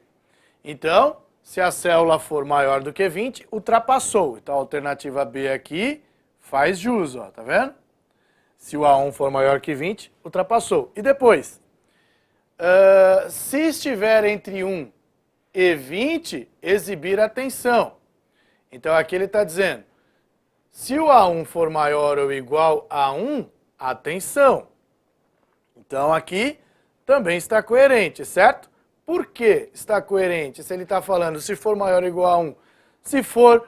Então, se a célula for maior do que 20, ultrapassou. Então a alternativa B aqui faz jus, ó, tá vendo? Se o A1 for maior que 20, ultrapassou. E depois, se estiver entre 1 e 20, exibir atenção. Então aqui ele está dizendo, se o A1 for maior ou igual a 1, atenção. Então aqui também está coerente, certo? Por que está coerente? Se ele está falando se for maior ou igual a 1. Se for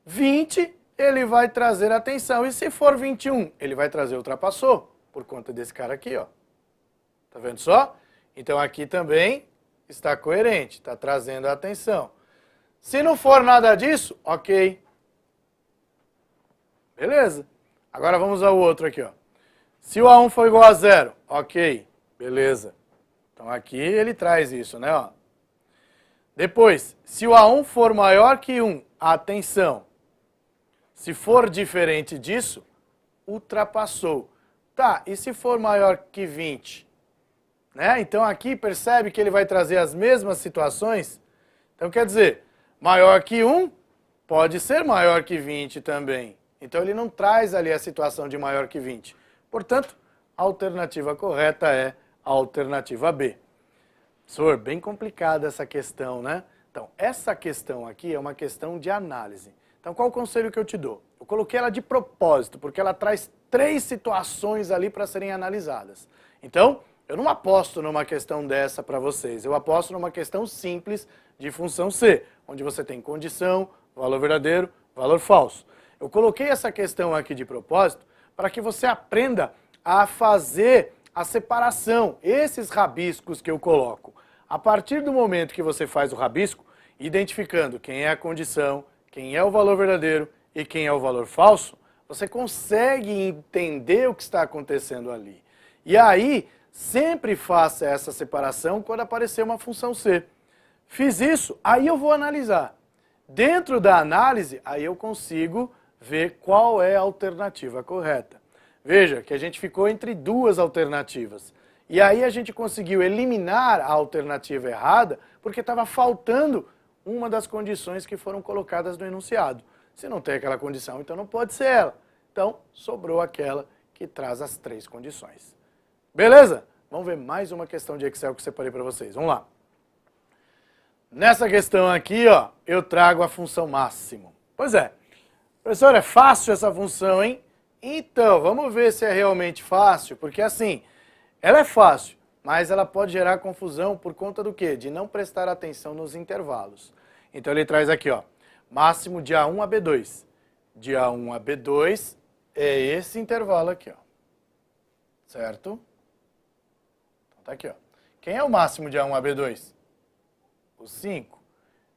20, ele vai trazer atenção. E se for 21, ele vai trazer ultrapassou, por conta desse cara aqui, ó. Tá vendo só? Então aqui também está coerente, está trazendo a atenção. Se não for nada disso, ok. Beleza. Agora vamos ao outro aqui, ó. Se o A1 for igual a 0, ok. Beleza. Então aqui ele traz isso, né, ó. Depois, se o A1 for maior que 1, atenção. Se for diferente disso, ultrapassou. Tá, e se for maior que 20? Né? Então aqui percebe que ele vai trazer as mesmas situações. Então quer dizer, maior que 1 pode ser maior que 20 também. Então ele não traz ali a situação de maior que 20. Portanto, a alternativa correta é a alternativa B. Professor, bem complicada essa questão, né? Então, essa questão aqui é uma questão de análise. Então, qual o conselho que eu te dou? Eu coloquei ela de propósito, porque ela traz 3 situações ali para serem analisadas. Então, eu não aposto numa questão dessa para vocês. Eu aposto numa questão simples de função C, onde você tem condição, valor verdadeiro, valor falso. Eu coloquei essa questão aqui de propósito para que você aprenda a fazer a separação, esses rabiscos que eu coloco. A partir do momento que você faz o rabisco, identificando quem é a condição, quem é o valor verdadeiro e quem é o valor falso, você consegue entender o que está acontecendo ali. E aí, sempre faça essa separação quando aparecer uma função C. Fiz isso, aí eu vou analisar. Dentro da análise, aí eu consigo ver qual é a alternativa correta. Veja que a gente ficou entre 2 alternativas. E aí a gente conseguiu eliminar a alternativa errada porque estava faltando uma das condições que foram colocadas no enunciado. Se não tem aquela condição, então não pode ser ela. Então, sobrou aquela que traz as 3 condições. Beleza? Vamos ver mais uma questão de Excel que eu separei para vocês. Vamos lá. Nessa questão aqui, ó, eu trago a função máximo. Pois é. Professor, é fácil essa função, hein? Então, vamos ver se é realmente fácil, porque assim, ela é fácil, mas ela pode gerar confusão por conta do quê? De não prestar atenção nos intervalos. Então ele traz aqui, ó, máximo de A1 a B2. De A1 a B2 é esse intervalo aqui, ó. Certo? Então tá aqui, ó. Quem é o máximo de A1 a B2? O 5.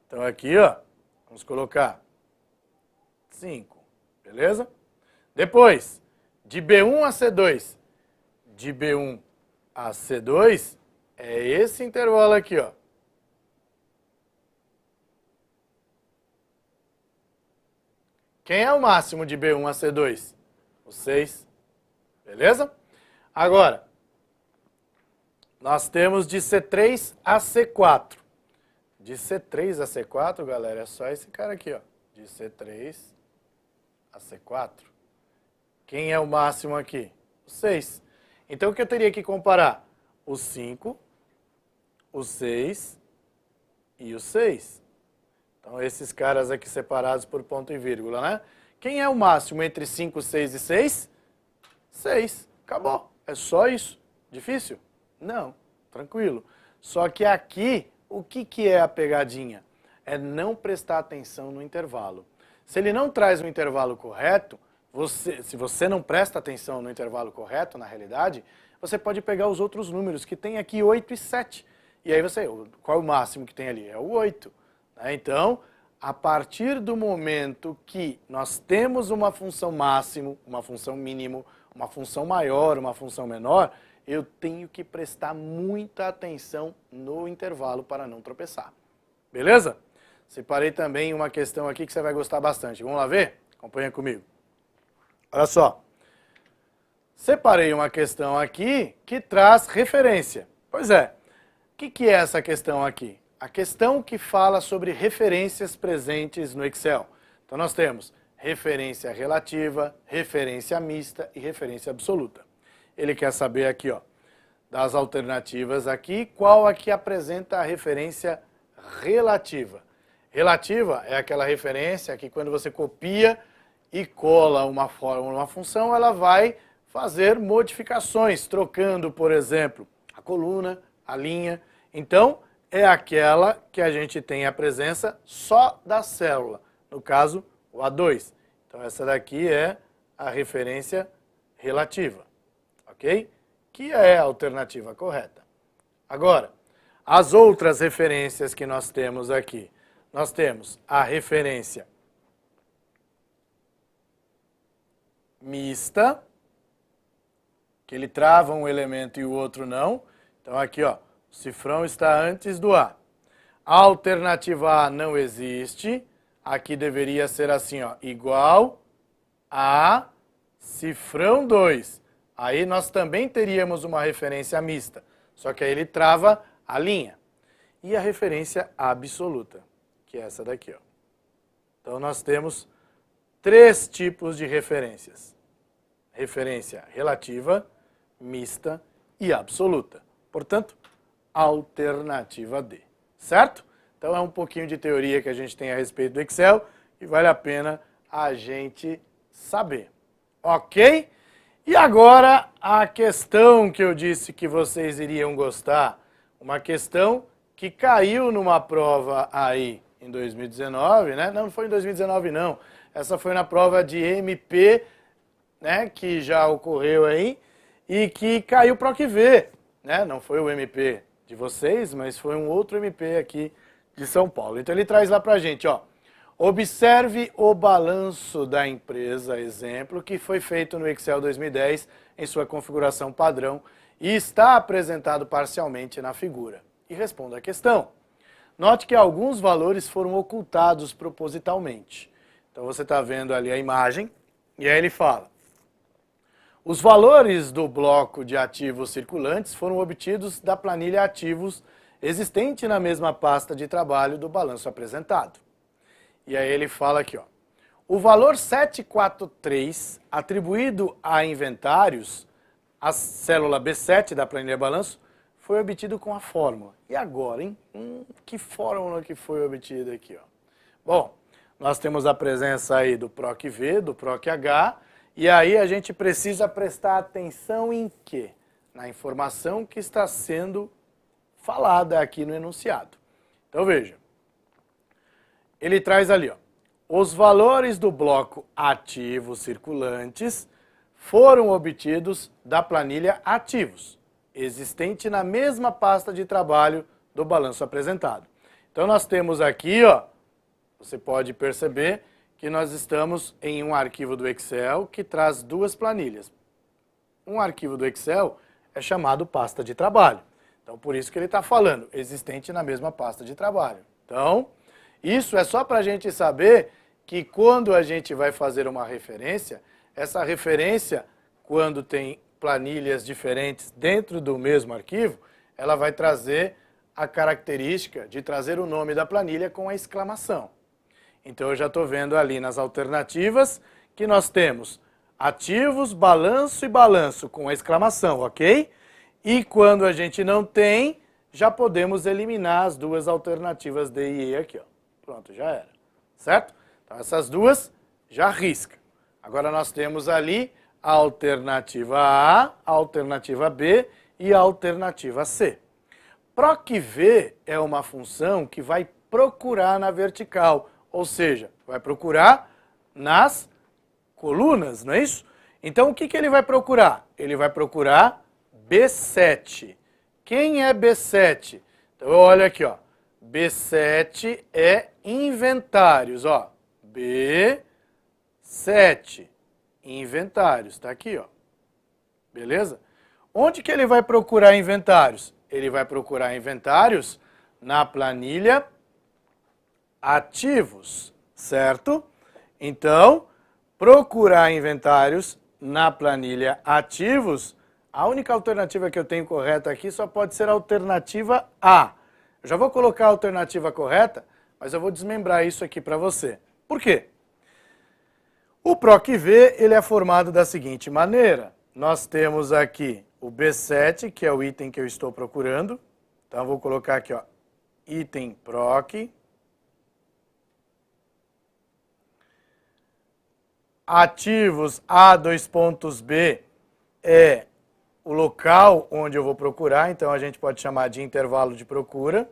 Então aqui, ó, vamos colocar 5, beleza? Depois, de B1 a C2, de B1 a C2, é esse intervalo aqui, ó. Quem é o máximo de B1 a C2? O 6, beleza? Agora, nós temos de C3 a C4. De C3 a C4, galera, é só esse cara aqui, ó. De C3 a C4. Quem é o máximo aqui? O 6. Então, o que eu teria que comparar? O 5, o 6 e o 6. Então, esses caras aqui separados por ponto e vírgula, né? Quem é o máximo entre 5, 6 e 6? 6. Acabou. É só isso. Difícil? Não. Tranquilo. Só que aqui, o que é a pegadinha? É não prestar atenção no intervalo. Se ele não traz um intervalo correto, se você não presta atenção no intervalo correto, na realidade, você pode pegar os outros números, que tem aqui 8 e 7. E aí qual é o máximo que tem ali? É o 8. Né? Então, a partir do momento que nós temos uma função máximo, uma função mínimo, uma função maior, uma função menor, eu tenho que prestar muita atenção no intervalo para não tropeçar. Beleza? Separei também uma questão aqui que você vai gostar bastante. Vamos lá ver? Acompanha comigo. Olha só. Separei uma questão aqui que traz referência. Pois é. O que é essa questão aqui? A questão que fala sobre referências presentes no Excel. Então nós temos referência relativa, referência mista e referência absoluta. Ele quer saber aqui, ó, das alternativas aqui, qual aqui apresenta a referência relativa. Relativa é aquela referência que quando você copia e cola uma fórmula numa função, ela vai fazer modificações, trocando, por exemplo, a coluna, a linha. Então, é aquela que a gente tem a presença só da célula, no caso, o A2. Então, essa daqui é a referência relativa, ok? Que é a alternativa correta. Agora, as outras referências que nós temos aqui. Nós temos a referência mista, que ele trava um elemento e o outro não. Então aqui, ó, o cifrão está antes do A. A alternativa A não existe. Aqui deveria ser assim, ó, igual a cifrão 2. Aí nós também teríamos uma referência mista, só que aí ele trava a linha. E a referência absoluta, que é essa daqui, ó. Então nós temos 3 tipos de referências. Referência relativa, mista e absoluta. Portanto, alternativa D. Certo? Então é um pouquinho de teoria que a gente tem a respeito do Excel e vale a pena a gente saber. Ok? E agora a questão que eu disse que vocês iriam gostar. Uma questão que caiu numa prova aí em 2019, né? Não foi em 2019 não. Essa foi na prova de MP, né, que já ocorreu aí, e que caiu para o que vê, né? Não foi o MP de vocês, mas foi um outro MP aqui de São Paulo. Então ele traz lá para a gente, ó. Observe o balanço da empresa, exemplo, que foi feito no Excel 2010 em sua configuração padrão e está apresentado parcialmente na figura. E responda a questão. Note que alguns valores foram ocultados propositalmente. Então você está vendo ali a imagem e aí ele fala. Os valores do bloco de ativos circulantes foram obtidos da planilha ativos existente na mesma pasta de trabalho do balanço apresentado. E aí ele fala aqui, ó. O valor 743 atribuído a inventários, a célula B7 da planilha balanço, foi obtido com a fórmula. E agora, hein? Que fórmula que foi obtida aqui, ó? Bom, nós temos a presença aí do PROC-V, do PROC-H, e aí a gente precisa prestar atenção em quê? Na informação que está sendo falada aqui no enunciado. Então veja, ele traz ali, ó, os valores do bloco ativos circulantes foram obtidos da planilha ativos, existente na mesma pasta de trabalho do balanço apresentado. Então nós temos aqui, ó, você pode perceber que nós estamos em um arquivo do Excel que traz duas planilhas. Um arquivo do Excel é chamado pasta de trabalho. Então, por isso que ele está falando, existente na mesma pasta de trabalho. Então, isso é só para a gente saber que quando a gente vai fazer uma referência, essa referência, quando tem planilhas diferentes dentro do mesmo arquivo, ela vai trazer a característica de trazer o nome da planilha com a exclamação. Então, eu já estou vendo ali nas alternativas que nós temos ativos, balanço e balanço com a exclamação, ok? E quando a gente não tem, já podemos eliminar as duas alternativas D e E aqui, ó. Pronto, já era, certo? Então, essas duas já risca. Agora, nós temos ali a alternativa A, a alternativa B e a alternativa C. PROC-V é uma função que vai procurar na vertical, ou seja, vai procurar nas colunas, não é isso? Então, o que ele vai procurar? Ele vai procurar B7. Quem é B7? Então, olha aqui, ó. B7 é inventários, ó. B7, inventários, tá aqui, ó. Beleza? Onde que ele vai procurar inventários? Ele vai procurar inventários na planilha ativos, certo? Então, procurar inventários na planilha ativos, a única alternativa que eu tenho correta aqui só pode ser a alternativa A. Eu já vou colocar a alternativa correta, mas eu vou desmembrar isso aqui para você. Por quê? O PROC-V ele é formado da seguinte maneira. Nós temos aqui o B7, que é o item que eu estou procurando. Então, eu vou colocar aqui, ó, item PROC. Ativos A2.B é o local onde eu vou procurar, então a gente pode chamar de intervalo de procura.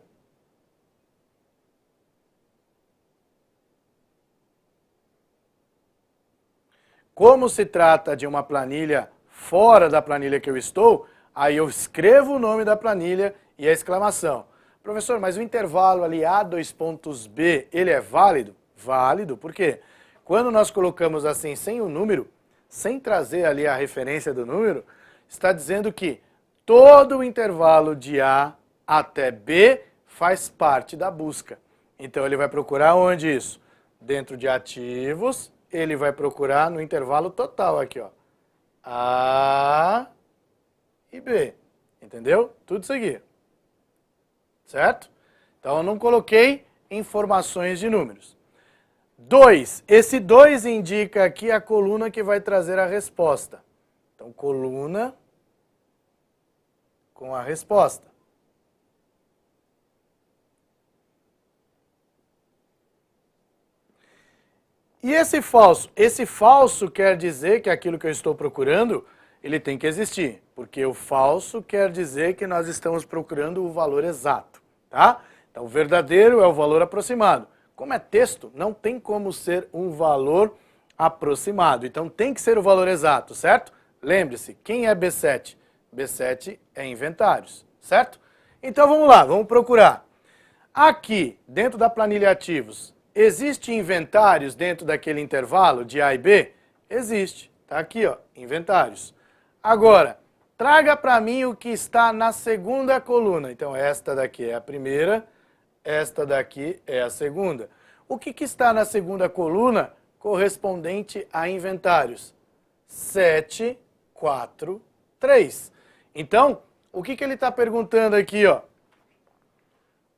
Como se trata de uma planilha fora da planilha que eu estou, aí eu escrevo o nome da planilha e a exclamação. Professor, mas o intervalo ali A2.B, ele é válido? Válido, por quê? Quando nós colocamos assim, sem o número, sem trazer ali a referência do número, está dizendo que todo o intervalo de A até B faz parte da busca. Então, ele vai procurar onde isso? Dentro de ativos, ele vai procurar no intervalo total aqui, ó. A e B. Entendeu? Tudo isso aqui. Certo? Então, eu não coloquei informações de números. 2. Esse 2 indica aqui a coluna que vai trazer a resposta. Então, coluna com a resposta. E esse falso? Esse falso quer dizer que aquilo que eu estou procurando, ele tem que existir. Porque o falso quer dizer que nós estamos procurando o valor exato, tá? Então, o verdadeiro é o valor aproximado. Como é texto, não tem como ser um valor aproximado. Então, tem que ser o valor exato, certo? Lembre-se, quem é B7? B7 é inventários, certo? Então, vamos lá, vamos procurar. Aqui, dentro da planilha ativos, existe inventários dentro daquele intervalo de A e B? Existe. Está aqui, ó, inventários. Agora, traga para mim o que está na segunda coluna. Então, esta daqui é a primeira, esta daqui é a segunda. O que está na segunda coluna correspondente a inventários? 7, 4, 3. Então, o que ele está perguntando aqui, ó?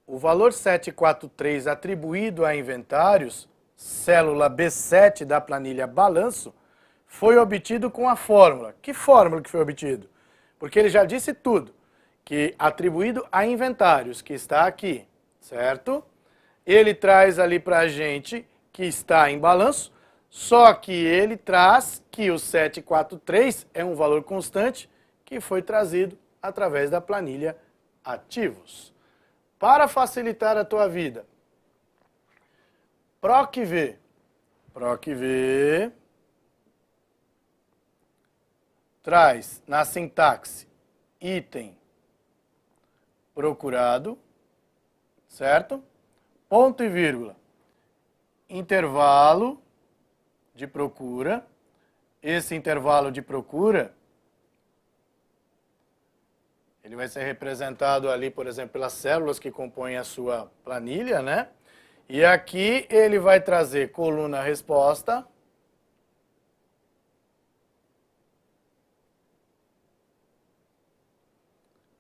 O valor 743 atribuído a inventários célula B7 da planilha balanço, foi obtido com a fórmula. Que fórmula que foi obtido? Porque ele já disse tudo, que atribuído a inventários, que está aqui, certo? Ele traz ali para a gente que está em balanço, só que ele traz que o 743 é um valor constante que foi trazido através da planilha ativos. Para facilitar a tua vida, PROC-V traz na sintaxe item procurado, certo? Ponto e vírgula, intervalo de procura. Esse intervalo de procura, ele vai ser representado ali, por exemplo, pelas células que compõem a sua planilha, né? E aqui ele vai trazer coluna resposta,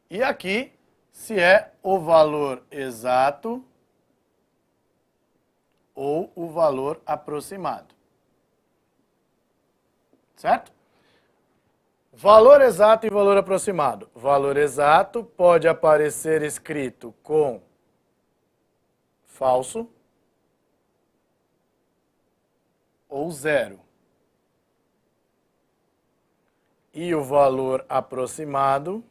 e aqui se é o valor exato ou o valor aproximado. Certo? Valor exato e valor aproximado. Valor exato pode aparecer escrito com falso ou zero. E o valor aproximado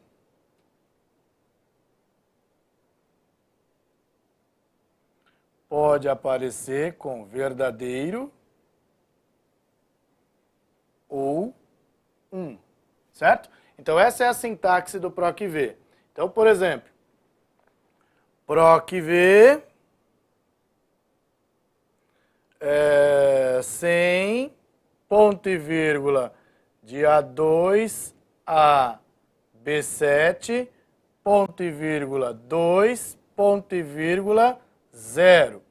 pode aparecer com verdadeiro ou 1, certo? Então essa é a sintaxe do PROC-V. Então, por exemplo, PROC-V 100, ponto e vírgula, de A2 a B7, ponto e vírgula 2, ponto e vírgula 0.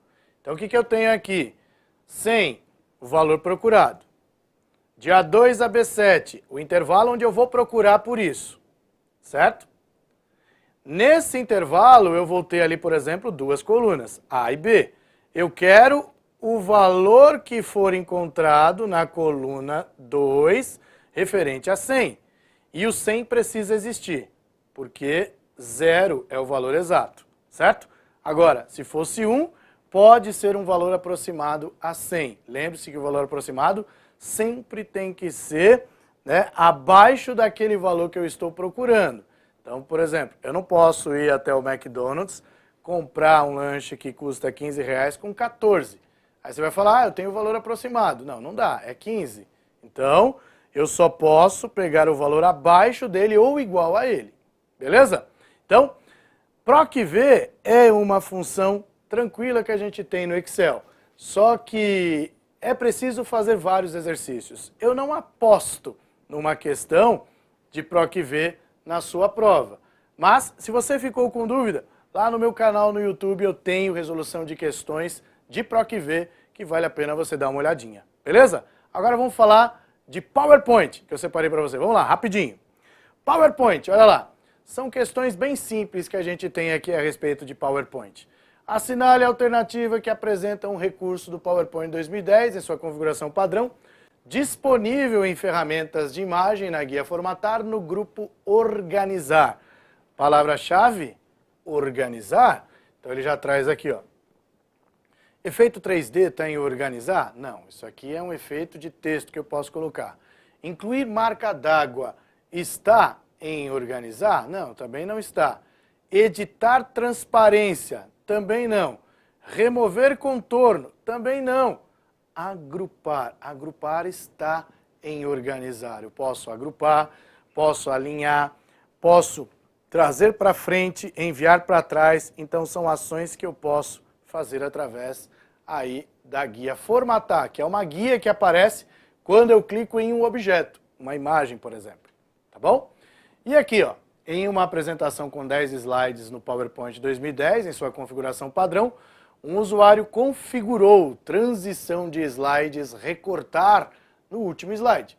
Então, o que eu tenho aqui? 100, o valor procurado. De A2 a B7, o intervalo onde eu vou procurar por isso, certo? Nesse intervalo, eu vou ter ali, por exemplo, duas colunas, A e B. Eu quero o valor que for encontrado na coluna 2, referente a 100. E o 100 precisa existir, porque 0 é o valor exato, certo? Agora, se fosse 1, pode ser um valor aproximado a 100. Lembre-se que o valor aproximado sempre tem que ser, né, abaixo daquele valor que eu estou procurando. Então, por exemplo, eu não posso ir até o McDonald's, comprar um lanche que custa R$15 com 14. Aí você vai falar, eu tenho o valor aproximado. Não, não dá, é 15. Então, eu só posso pegar o valor abaixo dele ou igual a ele. Beleza? Então, PROC-V é uma função tranquila que a gente tem no Excel. Só que é preciso fazer vários exercícios. Eu não aposto numa questão de PROC-V na sua prova. Mas, se você ficou com dúvida, lá no meu canal no YouTube eu tenho resolução de questões de PROC-V que vale a pena você dar uma olhadinha. Beleza? Agora vamos falar de PowerPoint, que eu separei para você. Vamos lá, rapidinho. PowerPoint, olha lá. São questões bem simples que a gente tem aqui a respeito de PowerPoint. Assinale a alternativa que apresenta um recurso do PowerPoint 2010 em sua configuração padrão, disponível em ferramentas de imagem na guia Formatar no grupo Organizar. Palavra-chave, organizar. Então ele já traz aqui, ó. Efeito 3D está em organizar? Não, isso aqui é um efeito de texto que eu posso colocar. Incluir marca d'água está em organizar? Não, também não está. Editar transparência? Também não. Remover contorno? Também não. Agrupar. Agrupar está em organizar. Eu posso agrupar, posso alinhar, posso trazer para frente, enviar para trás. Então são ações que eu posso fazer através aí da guia Formatar, que é uma guia que aparece quando eu clico em um objeto, uma imagem, por exemplo. Tá bom? E aqui, ó, em uma apresentação com 10 slides no PowerPoint 2010, em sua configuração padrão, um usuário configurou transição de slides recortar no último slide.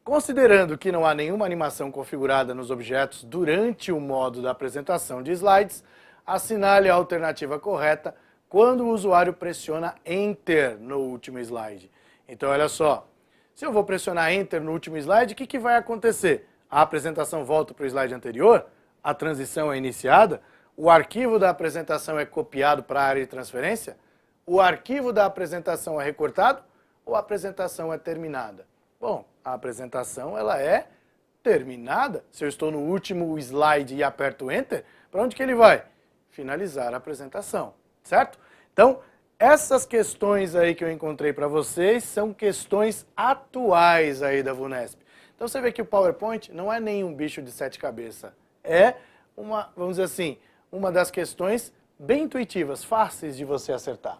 Considerando que não há nenhuma animação configurada nos objetos durante o modo da apresentação de slides, assinale a alternativa correta quando o usuário pressiona Enter no último slide. Então, olha só, se eu vou pressionar Enter no último slide, o que vai acontecer? A apresentação volta para o slide anterior, a transição é iniciada, o arquivo da apresentação é copiado para a área de transferência, o arquivo da apresentação é recortado ou a apresentação é terminada? Bom, a apresentação ela é terminada. Se eu estou no último slide e aperto Enter, para onde que ele vai? Finalizar a apresentação, certo? Então, essas questões aí que eu encontrei para vocês são questões atuais aí da VUNESP. Então você vê que o PowerPoint não é nenhum bicho de sete cabeças. É uma, vamos dizer assim, uma das questões bem intuitivas, fáceis de você acertar.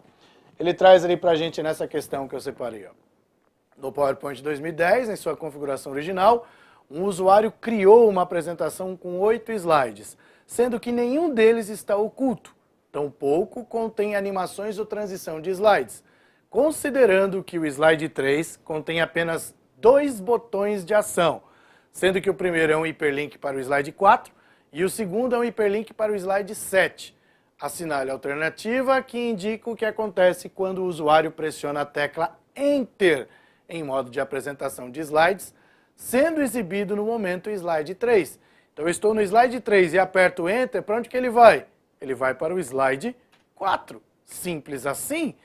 Ele traz ali pra gente nessa questão que eu separei, ó. No PowerPoint 2010, em sua configuração original, um usuário criou uma apresentação com 8 slides, sendo que nenhum deles está oculto. Tampouco contém animações ou transição de slides, considerando que o slide 3 contém apenas 2 botões de ação, sendo que o primeiro é um hiperlink para o slide 4 e o segundo é um hiperlink para o slide 7. Assinale a alternativa que indica o que acontece quando o usuário pressiona a tecla Enter em modo de apresentação de slides, sendo exibido no momento o slide 3. Então eu estou no slide 3 e aperto Enter, para onde que ele vai? Ele vai para o slide 4. Simples assim.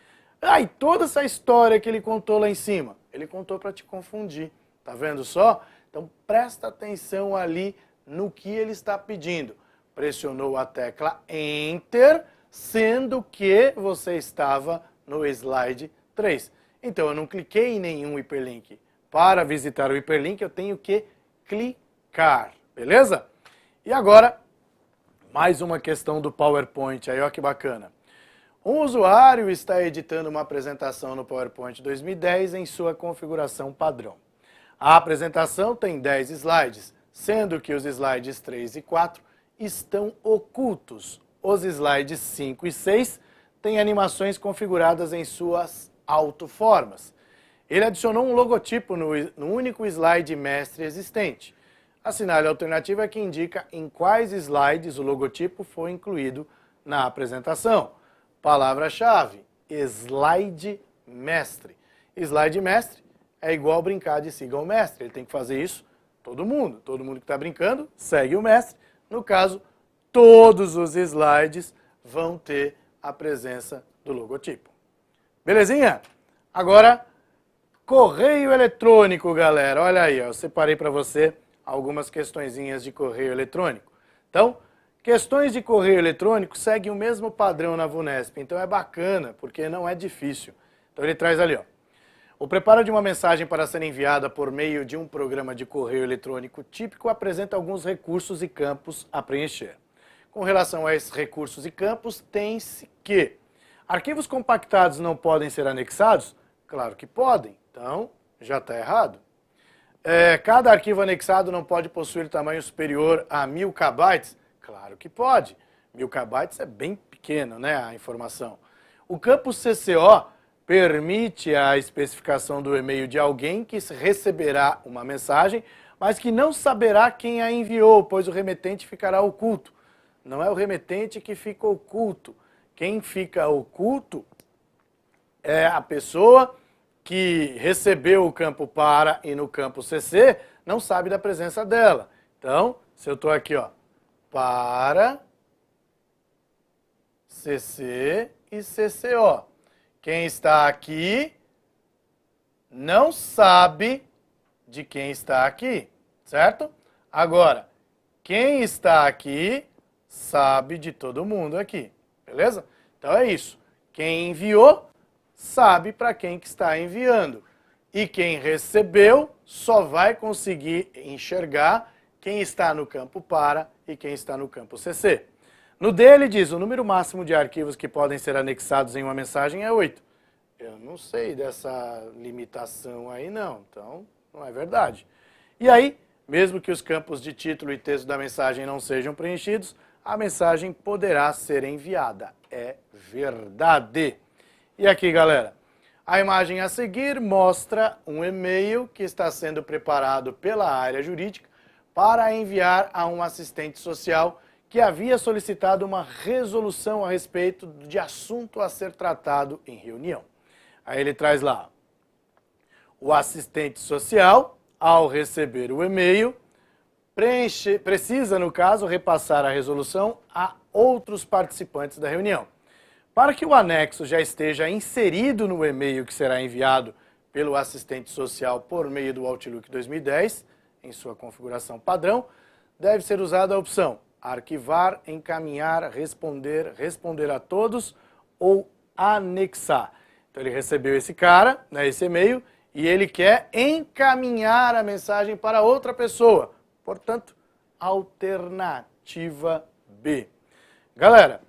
Ah, e toda essa história que ele contou lá em cima, ele contou para te confundir. Tá vendo só? Então presta atenção ali no que ele está pedindo. Pressionou a tecla Enter, sendo que você estava no slide 3. Então eu não cliquei em nenhum hiperlink. Para visitar o hiperlink eu tenho que clicar, beleza? E agora, mais uma questão do PowerPoint, aí ó que bacana. Um usuário está editando uma apresentação no PowerPoint 2010 em sua configuração padrão. A apresentação tem 10 slides, sendo que os slides 3 e 4 estão ocultos. Os slides 5 e 6 têm animações configuradas em suas autoformas. Ele adicionou um logotipo no único slide mestre existente. Assinale a alternativa que indica em quais slides o logotipo foi incluído na apresentação. Palavra-chave, slide mestre. Slide mestre é igual brincar de siga o mestre. Ele tem que fazer isso todo mundo. Todo mundo que está brincando segue o mestre. No caso, todos os slides vão ter a presença do logotipo. Belezinha? Agora, correio eletrônico, galera. Olha aí, ó, eu separei para você algumas questõezinhas de correio eletrônico. Então, questões de correio eletrônico seguem o mesmo padrão na VUNESP. Então é bacana, porque não é difícil. Então ele traz ali, ó. O preparo de uma mensagem para ser enviada por meio de um programa de correio eletrônico típico apresenta alguns recursos e campos a preencher. Com relação a esses recursos e campos, tem-se que arquivos compactados não podem ser anexados? Claro que podem, então já está errado. Cada arquivo anexado não pode possuir tamanho superior a 1000 KB? Claro que pode. 1000 KB é bem pequeno, né, a informação. O campo CCO permite a especificação do e-mail de alguém que receberá uma mensagem, mas que não saberá quem a enviou, pois o remetente ficará oculto. Não é o remetente que fica oculto. Quem fica oculto é a pessoa que recebeu o campo para e no campo CC não sabe da presença dela. Então, se eu estou aqui, ó, para, CC e CCO. Quem está aqui não sabe de quem está aqui, certo? Agora, quem está aqui sabe de todo mundo aqui, beleza? Então é isso. Quem enviou sabe para quem que está enviando. E quem recebeu só vai conseguir enxergar quem está no campo para e quem está no campo CC. No dele diz, o número máximo de arquivos que podem ser anexados em uma mensagem é 8. Eu não sei dessa limitação aí não, então não é verdade. E aí, mesmo que os campos de título e texto da mensagem não sejam preenchidos, a mensagem poderá ser enviada. É verdade. E aqui, galera, a imagem a seguir mostra um e-mail que está sendo preparado pela área jurídica para enviar a um assistente social que havia solicitado uma resolução a respeito de assunto a ser tratado em reunião. Aí ele traz lá: o assistente social, ao receber o e-mail, precisa, no caso, repassar a resolução a outros participantes da reunião. Para que o anexo já esteja inserido no e-mail que será enviado pelo assistente social por meio do Outlook 2010, em sua configuração padrão, deve ser usada a opção arquivar, encaminhar, responder, responder a todos ou anexar. Então ele recebeu esse cara, né, esse e-mail, e ele quer encaminhar a mensagem para outra pessoa. Portanto, alternativa B. Galera,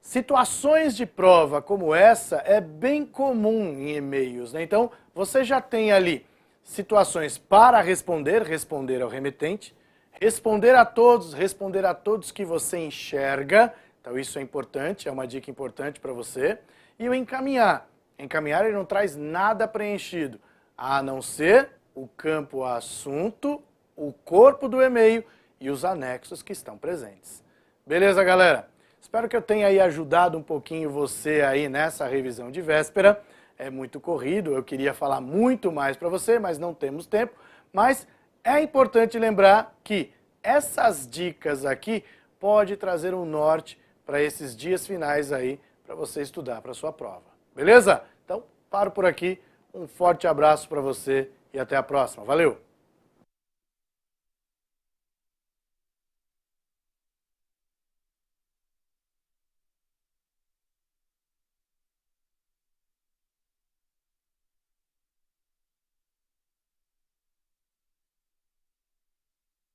situações de prova como essa é bem comum em e-mails, né? Então, você já tem ali situações para responder, responder ao remetente, responder a todos que você enxerga. Então, isso é importante, é uma dica importante para você. E o encaminhar. Encaminhar, ele não traz nada preenchido, a não ser o campo assunto, o corpo do e-mail e os anexos que estão presentes. Beleza, galera? Espero que eu tenha aí ajudado um pouquinho você aí nessa revisão de véspera. É muito corrido, eu queria falar muito mais para você, mas não temos tempo. Mas é importante lembrar que essas dicas aqui podem trazer um norte para esses dias finais aí para você estudar para a sua prova. Beleza? Então, paro por aqui. Um forte abraço para você e até a próxima. Valeu!